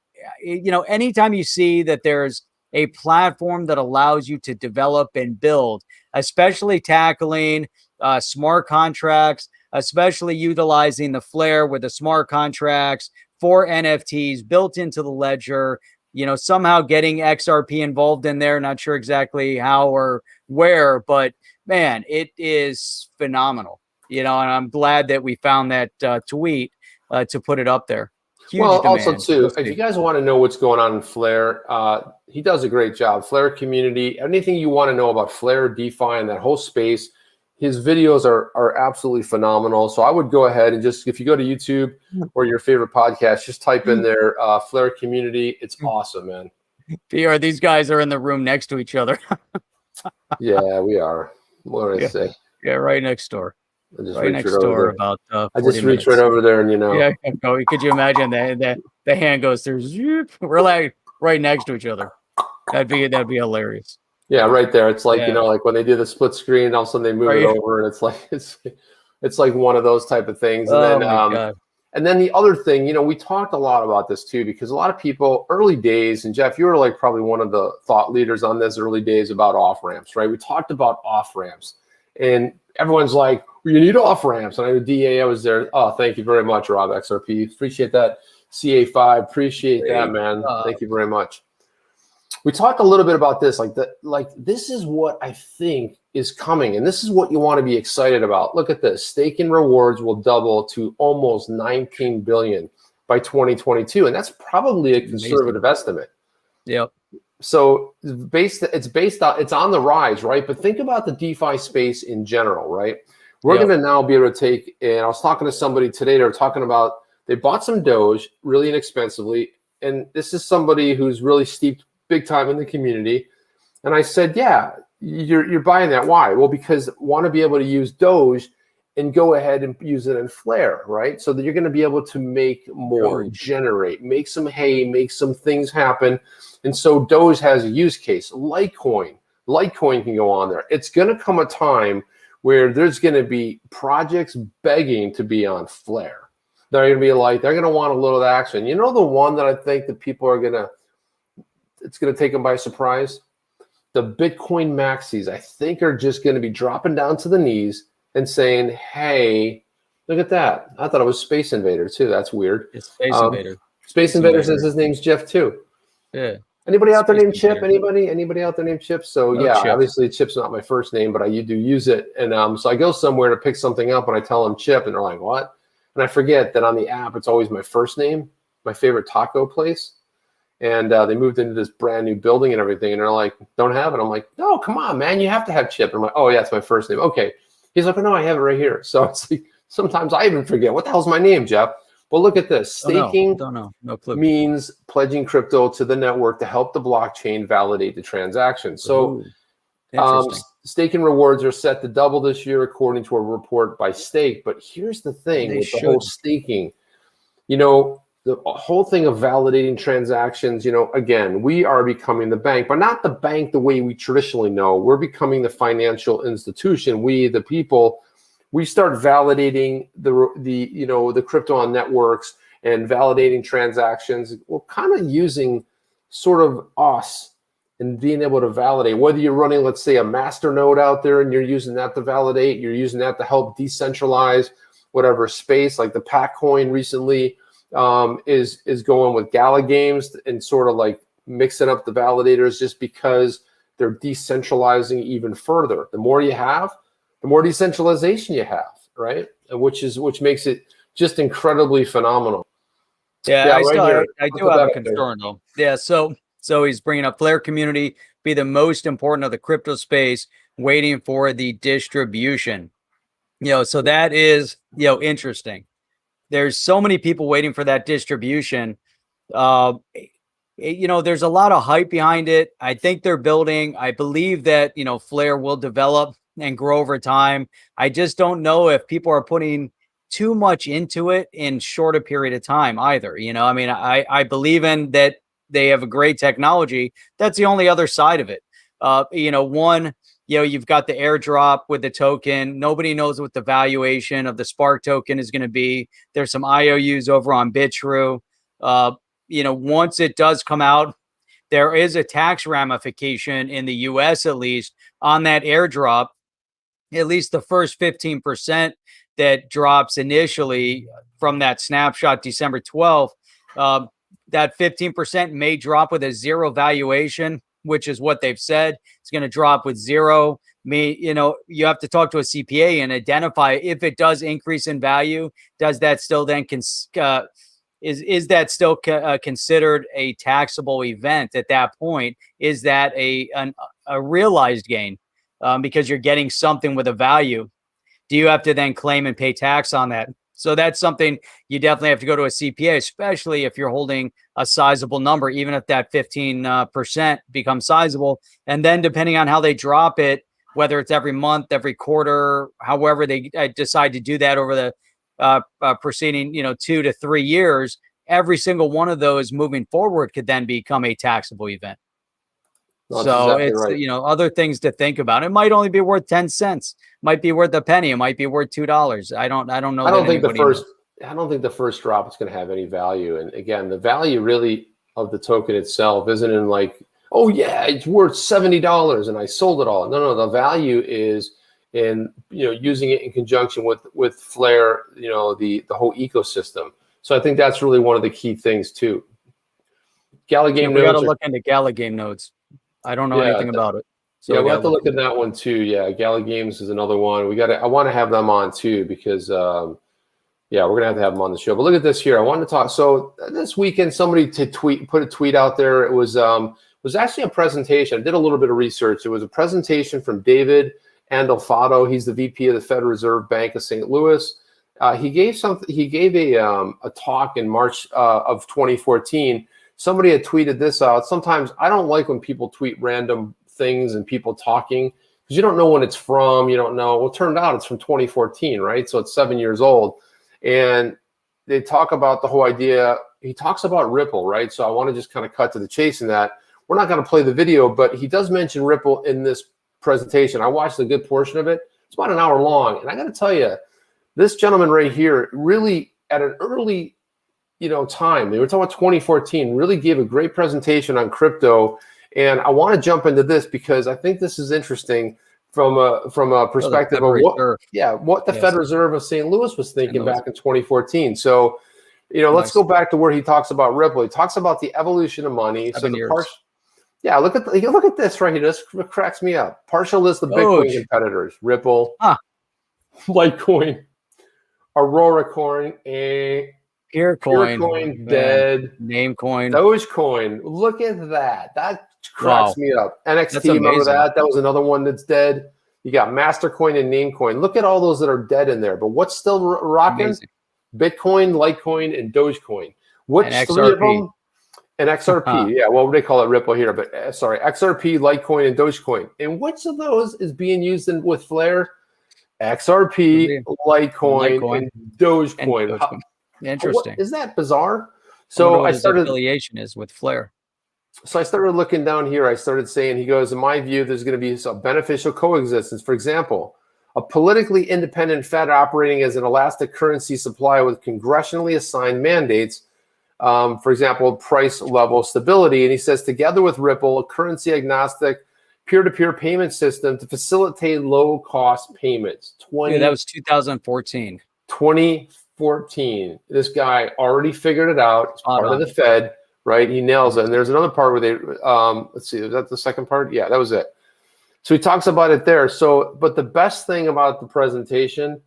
anytime you see that there's a platform that allows you to develop and build, especially tackling smart contracts, especially utilizing the Flare with the smart contracts for NFTs built into the ledger, somehow getting XRP involved in there. Not sure exactly how or where, but man, it is phenomenal. And I'm glad that we found that tweet to put it up there. Huge well, demand. also too, if you guys want to know what's going on in Flare, he does a great job. Flare community, anything you want to know about Flare, DeFi, and that whole space, his videos are absolutely phenomenal. So I would go ahead and just, if you go to YouTube or your favorite podcast, just type in there Flare community. It's awesome, man. PR, these guys are in the room next to each other. Yeah, we are. What did I say? Yeah, right next door. Right next door. About I just reach right over there, and Yeah, could you imagine that the hand goes through? Zoop, we're like right next to each other. That'd be hilarious. Yeah, right there. It's like like when they do the split screen, all of a sudden they move it over, and it's like one of those type of things. And and then the other thing, we talked a lot about this too, because a lot of people early days, and Jeff, you were like probably one of the thought leaders on this early days about off ramps, right? We talked about off ramps, and everyone's like, well, you need off ramps. And I know DA, I was there. Oh, thank you very much, Rob XRP. Appreciate that. CA5, appreciate that, man. Thank you very much. We talked a little bit about this, like this is what I think is coming, and this is what you want to be excited about. Look at this: staking rewards will double to almost 19 billion by 2022, and that's probably a conservative estimate. Yep. So it's on the rise, right? But think about the DeFi space in general, right? We're going to now be able to take, and I was talking to somebody today. They were talking about they bought some Doge really inexpensively, and this is somebody who's really steeped big time in the community. And I said, yeah, you're buying that. Why? Well, because want to be able to use Doge and go ahead and use it in Flare, right? So that you're going to be able to make more, generate, make some hay, make some things happen. And so Doge has a use case. Litecoin can go on there. It's going to come a time where there's going to be projects begging to be on Flare. They're going to be like, they're going to want a little action. The one that I think that people are going to, it's going to take them by surprise. The Bitcoin maxis, I think, are just going to be dropping down to the knees and saying, hey, look at that. I thought it was Space Invader, too. That's weird. It's Space Invader. Space Invader says his name's Jeff, too. Yeah. Anybody out there named Chip? Anybody out there named Chip? So, Chip. Obviously, Chip's not my first name, but I do use it. And so I go somewhere to pick something up, and I tell them Chip, and they're like, what? And I forget that on the app, it's always my first name, my favorite taco place. And they moved into this brand new building and everything. And they're like, don't have it. I'm like, no, come on, man. You have to have Chip. And I'm like, oh, yeah, it's my first name. Okay. He's like, oh, no, I have it right here. So it's like, sometimes I even forget. What the hell's my name, Jeff? Well, look at this. Staking no clue. Means pledging crypto to the network to help the blockchain validate the transaction. So staking rewards are set to double this year, according to a report by Stake. But here's the thing with the whole staking, the whole thing of validating transactions, again, we are becoming the bank, but not the bank the way we traditionally know. We're becoming the financial institution. We, the people, we start validating the crypto on networks and validating transactions. We're kind of using sort of us and being able to validate, whether you're running, let's say, a master node out there and you're using that to validate, you're using that to help decentralize whatever space, like the Pack coin recently is going with Gala Games and sort of like mixing up the validators just because they're decentralizing even further. The more you have, the more decentralization you have, right? Which makes it just incredibly phenomenal. Yeah, I do have a concern though. Yeah, so he's bringing up Flare community be the most important of the crypto space, waiting for the distribution. So that is interesting. There's so many people waiting for that distribution. There's a lot of hype behind it. I think they're building. I believe that, Flare will develop and grow over time. I just don't know if people are putting too much into it in shorter period of time either. I believe in that they have a great technology. That's the only other side of it. You've got the airdrop with the token. Nobody knows what the valuation of the Spark token is going to be. There's some IOUs over on BitTrue. once it does come out, there is a tax ramification in the US, at least, on that airdrop. At least the first 15% that drops initially from that snapshot December 12th, that 15% may drop with a zero valuation, which is what they've said. It's going to drop with zero. You have to talk to a CPA and identify if it does increase in value. Does that still then is that still considered a taxable event at that point? Is that a realized gain because you're getting something with a value? Do you have to then claim and pay tax on that? So that's something you definitely have to go to a CPA, especially if you're holding a sizable number, even if that 15% becomes sizable. And then depending on how they drop it, whether it's every month, every quarter, however they decide to do that over the preceding 2 to 3 years, every single one of those moving forward could then become a taxable event. No, so exactly it's right. other things to think about. It might only be worth 10 cents, might be worth a penny, it might be worth $2. I don't know. I don't think the first drop is going to have any value. And again, the value really of the token itself isn't in like, oh yeah, it's worth $70 and I sold it all. No, the value is in using it in conjunction with Flare, the whole ecosystem. So I think that's really one of the key things too. Galligame we got to look into Galligame nodes. I don't know anything about it. So we have to look at that one too. Yeah, Galligames is another one. I want to have them on too because we're gonna have to have them on the show. But look at this here. I wanted to talk. So this weekend, somebody put a tweet out there. It was actually a presentation. I did a little bit of research. It was a presentation from David Andolfato. He's the VP of the Federal Reserve Bank of St. Louis. He gave a talk in March of 2014. Somebody had tweeted this out. Sometimes I don't like when people tweet random things and people talking because you don't know when it's from. You don't know. Well, it turned out it's from 2014, right? So it's 7 years old. And they talk about the whole idea. He talks about Ripple, right? So I want to just kind of cut to the chase in that. We're not going to play the video, but he does mention Ripple in this presentation. I watched a good portion of it. It's about an hour long. And I got to tell you, this gentleman right here really at an early time, they were talking about 2014, really gave a great presentation on crypto. And I want to jump into this because I think this is interesting from a perspective of what the Federal Reserve of St. Louis was thinking back in 2014. So, let's go back to where he talks about Ripple. He talks about the evolution of money. Look at this right here. This cracks me up. Partial list of Bitcoin competitors: Ripple, Litecoin, Aurora Coin, Purecoin, dead. Namecoin, Dogecoin. Look at that. That cracks me up. NXT, remember that? That was another one that's dead. You got Mastercoin and Namecoin. Look at all those that are dead in there. But what's still rocking? Amazing. Bitcoin, Litecoin, and Dogecoin. Which and three of them? And XRP. Yeah, well, they call it Ripple here, but XRP, Litecoin, and Dogecoin. And which of those is being used with Flare? XRP, Litecoin, and Dogecoin. Interesting. Isn't that bizarre? So I started affiliation is with Flare. So I started looking down here. I started saying, he goes, in my view, there's going to be some beneficial coexistence. For example, a politically independent Fed operating as an elastic currency supply with congressionally assigned mandates. For example, price level stability. And he says, together with Ripple, a currency agnostic peer-to-peer payment system to facilitate low cost payments. That was 2014. 2014. This guy already figured it out. It's part of the Fed, right? He nails it. And there's another part where they, let's see, was that the second part? Yeah, that was it. So he talks about it there. So, but the best thing about the presentation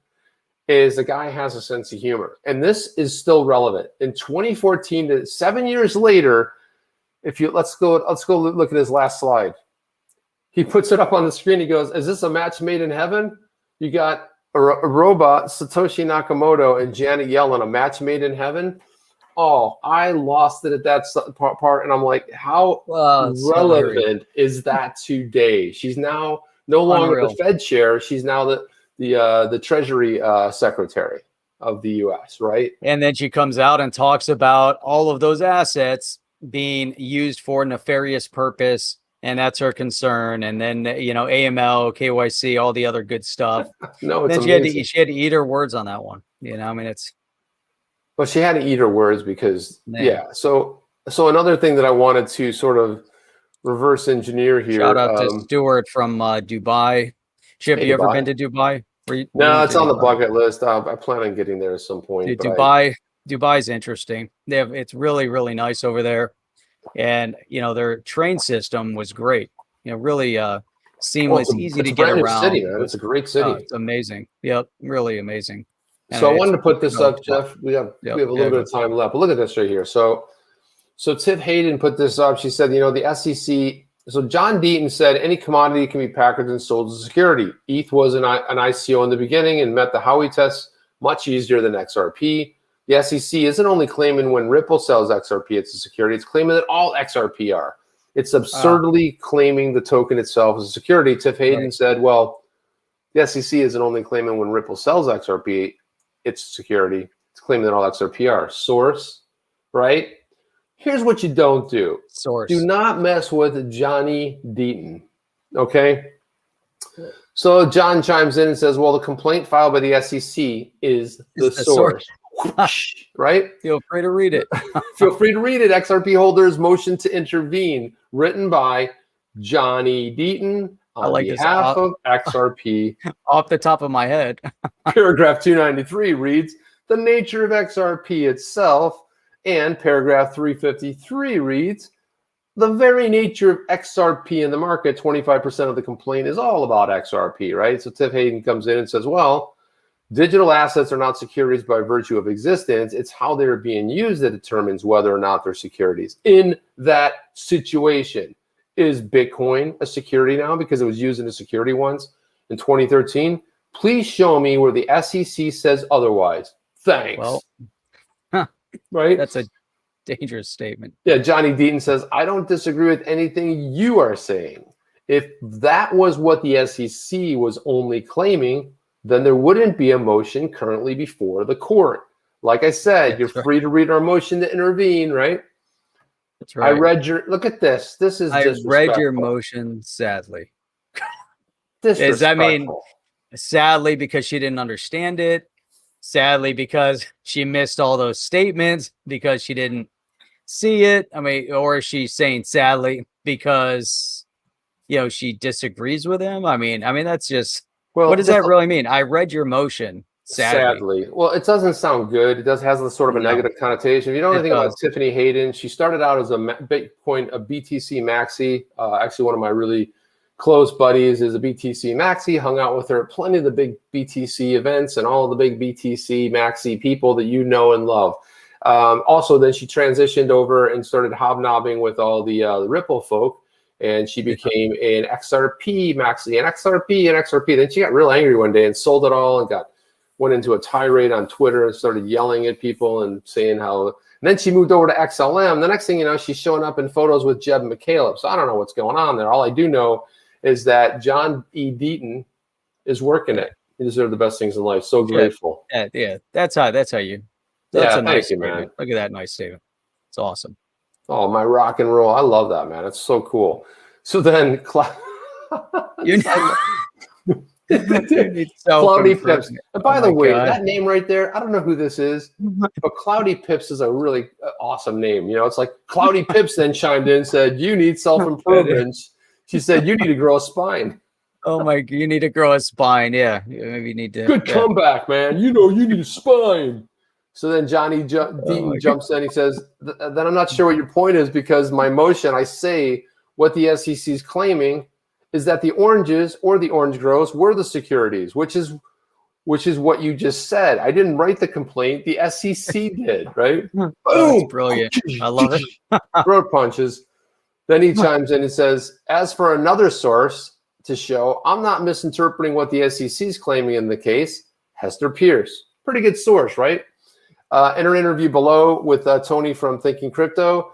is the guy has a sense of humor. And this is still relevant. In 2014 to 7 years later, let's go look at his last slide. He puts it up on the screen. He goes, is this a match made in heaven? You got a robot, Satoshi Nakamoto and Janet Yellen, a match made in heaven. Oh, I lost it at that part. And I'm like, how relevant is that today? She's now no longer the Fed chair. She's now the Treasury Secretary of the U.S., right? And then she comes out and talks about all of those assets being used for nefarious purpose. And that's her concern. And then, AML, KYC, all the other good stuff. No, it's then she had to eat her words on that one. Well, she had to eat her words because, So So another thing that I wanted to sort of reverse engineer here. Shout out to Stuart from Dubai. Chip, Hey, you ever Dubai. been to Dubai? You No, went it's to on the Dubai? bucket list. I plan on getting there at some point. Dude, but Dubai's interesting. It's really, really nice over there. And, their train system was great. Really seamless, easy it's to a get brand new around. city, man. It's a great city. It's amazing. Yep, really amazing. So I wanted to put this up, Yep, Jeff. We have a little yeah, bit of time left, but look at this right here. So Tiff Hayden put this up. She said, the SEC. So John Deaton said any commodity can be packaged and sold as a security. ETH was an ICO in the beginning and met the Howey test much easier than XRP. The SEC isn't only claiming when Ripple sells XRP, it's a security. It's claiming that all XRP are. It's absurdly claiming the token itself as a security. Tiff Hayden said, well, the SEC isn't only claiming when Ripple sells XRP, it's security. It's claiming that all XRP are. Source, right? Here's what you don't do. Source. Do not mess with Johnny Deaton, okay? So John chimes in and says, well, the complaint filed by the SEC is the source. Right? Feel free to read it. Feel free to read it. XRP holders motion to intervene, written by Johnny Deaton on behalf of XRP. Off the top of my head. Paragraph 293 reads, the nature of XRP itself. And paragraph 353 reads, the very nature of XRP in the market, 25% of the complaint is all about XRP, right? So Tiff Hayden comes in and says, well, digital assets are not securities by virtue of existence. It's how they're being used that determines whether or not they're securities. In that situation, is Bitcoin a security now because it was used in a security once in 2013? Please show me where the SEC says otherwise. Thanks. Well, right? That's a dangerous statement. Yeah, Johnny Deaton says, I don't disagree with anything you are saying. If that was what the SEC was only claiming, then there wouldn't be a motion currently before the court. Like I said, you're free to read our motion to intervene, right? That's right. I read your, look at this. This is I read your motion, sadly. Sadly because she didn't understand it. Sadly because she missed all those statements because she didn't see it. Or is she saying sadly because, she disagrees with him? That's just, what does that really mean? I read your motion. Sadly. Well, it doesn't sound good. It has a sort of a negative connotation. If you know anything about Tiffany Hayden, she started out as a BTC maxi. Actually, one of my really close buddies is a BTC maxi. Hung out with her at plenty of the big BTC events and all the big BTC maxi people that you know and love. Also, then she transitioned over and started hobnobbing with all the Ripple folk. And she became an XRP maxi, an XRP. Then she got real angry one day and sold it all and went into a tirade on Twitter and started yelling at people and saying how. And then she moved over to XLM. The next thing you know, she's showing up in photos with Jeb McCaleb. So I don't know what's going on there. All I do know is that John E. Deaton is working it. He deserves the best things in life. So grateful. Yeah. That's how you. That's a nice statement, man. Look at that nice statement. It's awesome. Oh, my rock and roll. I love that, man. It's so cool. So then Cloudy Pips. And by the way, that name right there, I don't know who this is, but Cloudy Pips is a really awesome name. It's like Cloudy Pips then chimed in and said, you need self-improvement. She said, you need to grow a spine. Oh my, you need to grow a spine. Yeah. Maybe you need to. Good comeback, man. You need a spine. So then Johnny Deaton jumps in. He says, then I'm not sure what your point is because my motion, I say what the SEC is claiming is that the oranges or the orange grows were the securities, which is what you just said. I didn't write the complaint. The SEC did, right? Oh, that's brilliant. I love it. Throat punches. Then he chimes in and says, as for another source to show, I'm not misinterpreting what the SEC is claiming in the case. Hester Pierce. Pretty good source, right? In her interview below with Tony from Thinking Crypto,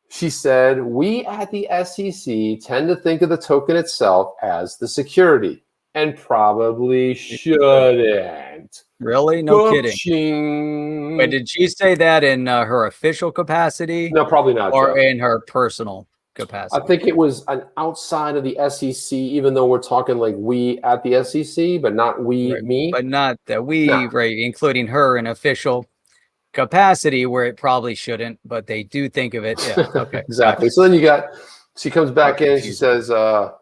she said, we at the SEC tend to think of the token itself as the security and probably shouldn't. Really? No kidding. Wait, did she say that in her official capacity? No, probably not. Or in her personal capacity? I think it was an outside of the SEC, even though we're talking like we at the SEC, but not we, me. But not that we, right, including her in official capacity where it probably shouldn't, but they do think of it. Yeah. Okay. Exactly. Gotcha. So then she comes back in, she Confusing. says,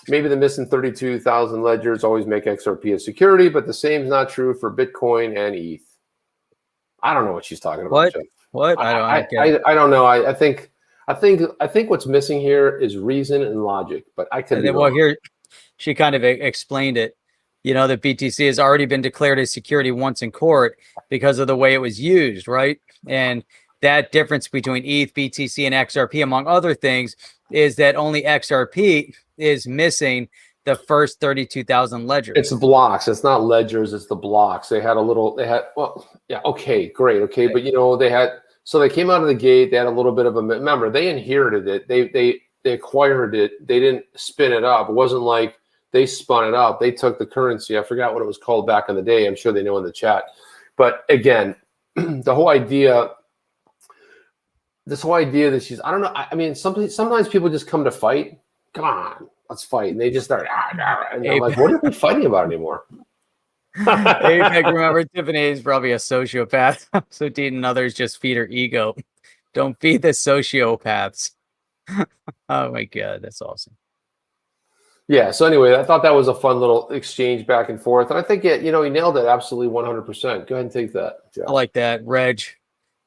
maybe the missing 32,000 ledgers always make XRP a security, but the same is not true for Bitcoin and ETH. I don't know what she's talking about, What? Jeff. What? I don't get it. I don't know. I think what's missing here is reason and logic, but I could And be then, well, wrong. here she kind of explained it. You know, that BTC has already been declared a security once in court because of the way it was used, right? And that difference between ETH, BTC, and XRP, among other things, is that only XRP is missing the first 32,000 ledgers. It's blocks. It's not ledgers. It's the blocks. Well, yeah, okay, great, okay, but so they came out of the gate. They had a little bit of remember, they inherited it. They acquired it. They didn't spin it up. It wasn't like they spun it up. They took the currency. I forgot what it was called back in the day. I'm sure they know in the chat. But again, this whole idea that she's, I don't know. I mean, sometimes people just come to fight. Come on, let's fight. And they just start, and I'm like, what are we fighting about anymore? Apex, remember, Tiffany is probably a sociopath. So Deaton and others just feed her ego. Don't feed the sociopaths. Oh my God, that's awesome. Yeah. So anyway, I thought that was a fun little exchange back and forth, and I think he nailed it absolutely 100%. Go ahead and take that, Jeff. I like that, Reg.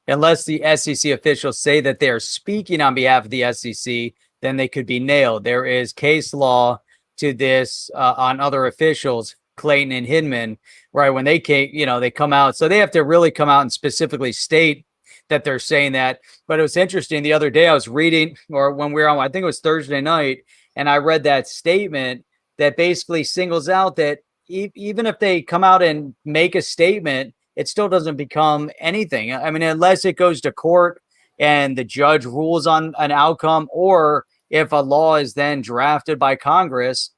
Unless the SEC officials say that they are speaking on behalf of the SEC, then they could be nailed. There is case law to this on other officials, Clayton and Hinman, right? When they came, they come out, so they have to really come out and specifically state that they're saying that. But it was interesting. The other day I was reading, or when we were on, I think it was Thursday night, and I read that statement that basically singles out that even if they come out and make a statement, it still doesn't become anything. I mean, unless it goes to court and the judge rules on an outcome, or if a law is then drafted by Congress,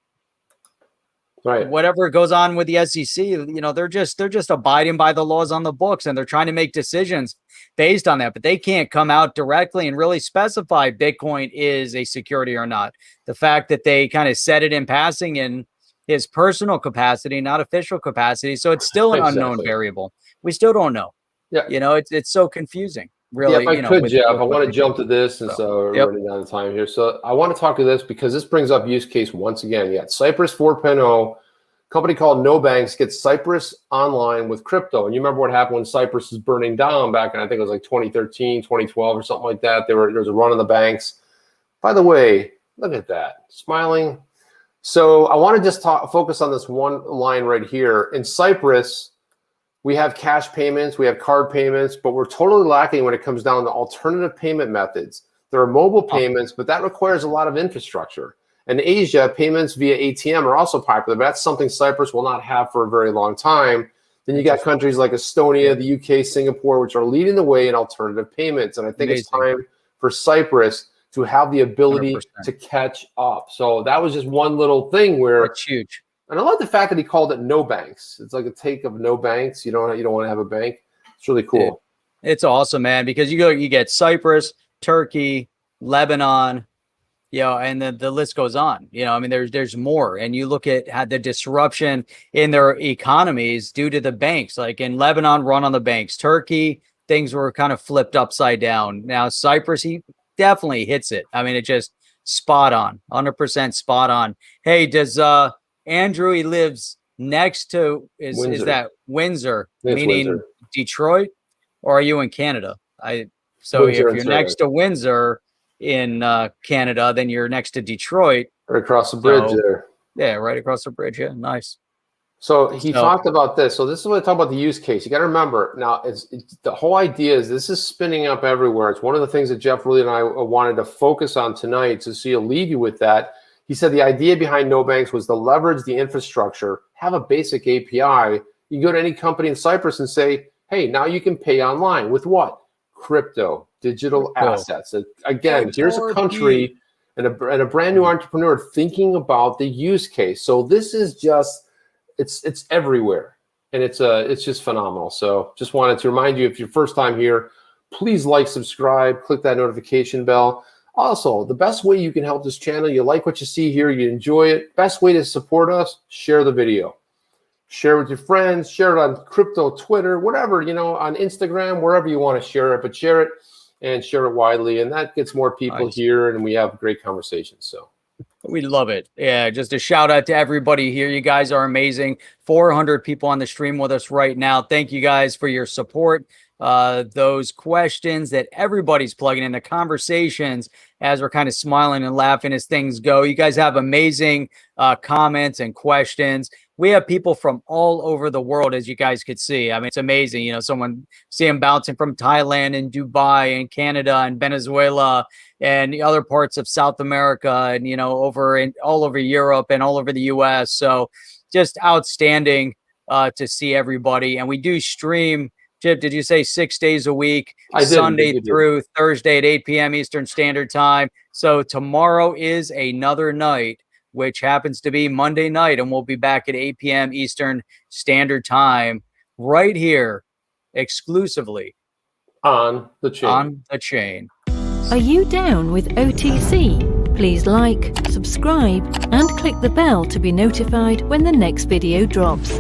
right? Whatever goes on with the SEC, they're just abiding by the laws on the books, and they're trying to make decisions based on that. But they can't come out directly and really specify Bitcoin is a security or not. The fact that they kind of said it in passing in his personal capacity, not official capacity, so it's still an unknown variable. We still don't know. Yeah, it's so confusing. Really, yeah, if I could, Jeff, I want to jump to this, and so we're running out of time here. So I want to talk to this because this brings up use case once again. You got Cypress 4.0, company called No Banks gets Cypress online with crypto. And you remember what happened when Cypress was burning down back in, I think it was like 2013, 2012 or something like that. There was a run on the banks. By the way, look at that, smiling. So I want to just focus on this one line right here. In Cypress, we have cash payments, we have card payments, but we're totally lacking when it comes down to alternative payment methods. There are mobile payments, but that requires a lot of infrastructure. In Asia, payments via ATM are also popular, but that's something Cyprus will not have for a very long time. Then you got countries like Estonia, the UK, Singapore, which are leading the way in alternative payments. And I think it's time for Cyprus to have the ability 100%. To catch up. So that was just one little thing where it's huge. And I love the fact that he called it No Banks. It's like a take of no banks. You don't want to have a bank. It's really cool. It's awesome, man, because you get Cyprus, Turkey, Lebanon, and the list goes on. I mean, there's more. And you look at how the disruption in their economies due to the banks. Like in Lebanon, run on the banks. Turkey, things were kind of flipped upside down. Now Cyprus, he definitely hits it. I mean, it just spot on, 100% spot on. Hey, does Andrew, he lives next to, is that Windsor, meaning Windsor. Detroit, or are you in Canada? So Windsor, if you're next to Windsor in Canada, then you're next to Detroit. Right across the bridge there. Yeah, right across the bridge. Yeah, nice. So he talked about this. So this is what I talk about the use case. You got to remember now, it's the whole idea is this is spinning up everywhere. It's one of the things that Jeff really and I wanted to focus on tonight. So he'll leave you with that. He said the idea behind No Banks was to leverage the infrastructure, have a basic API. You go to any company in Cyprus and say, hey, now you can pay online with what? Crypto, digital assets. Again, here's a country and a brand new entrepreneur thinking about the use case. So this is just, it's everywhere. And it's just phenomenal. So just wanted to remind you, if you're first time here, please like, subscribe, click that notification bell. Also, the best way you can help this channel, you like what you see here, you enjoy it, best way to support us, share the video. Share with your friends, share it on crypto, Twitter, whatever, on Instagram, wherever you want to share it, but share it and share it widely. And that gets more people here, and we have great conversations. So we love it. Yeah, just a shout out to everybody here. You guys are amazing. 400 people on the stream with us right now. Thank you guys for your support. Those questions that everybody's plugging in, the conversations as we're kind of smiling and laughing as things go. You guys have amazing comments and questions. We have people from all over the world, as you guys could see. I mean, it's amazing. Someone see them bouncing from Thailand and Dubai and Canada and Venezuela and the other parts of South America and, all over Europe and all over the US. So just outstanding to see everybody. And we do stream, Chip, did you say 6 days a week? I did. Sunday through Thursday at 8 p.m. Eastern Standard Time. So tomorrow is another night, which happens to be Monday night, and we'll be back at 8 p.m. Eastern Standard Time right here exclusively on the chain. Are you down with OTC? Please like, subscribe, and click the bell to be notified when the next video drops.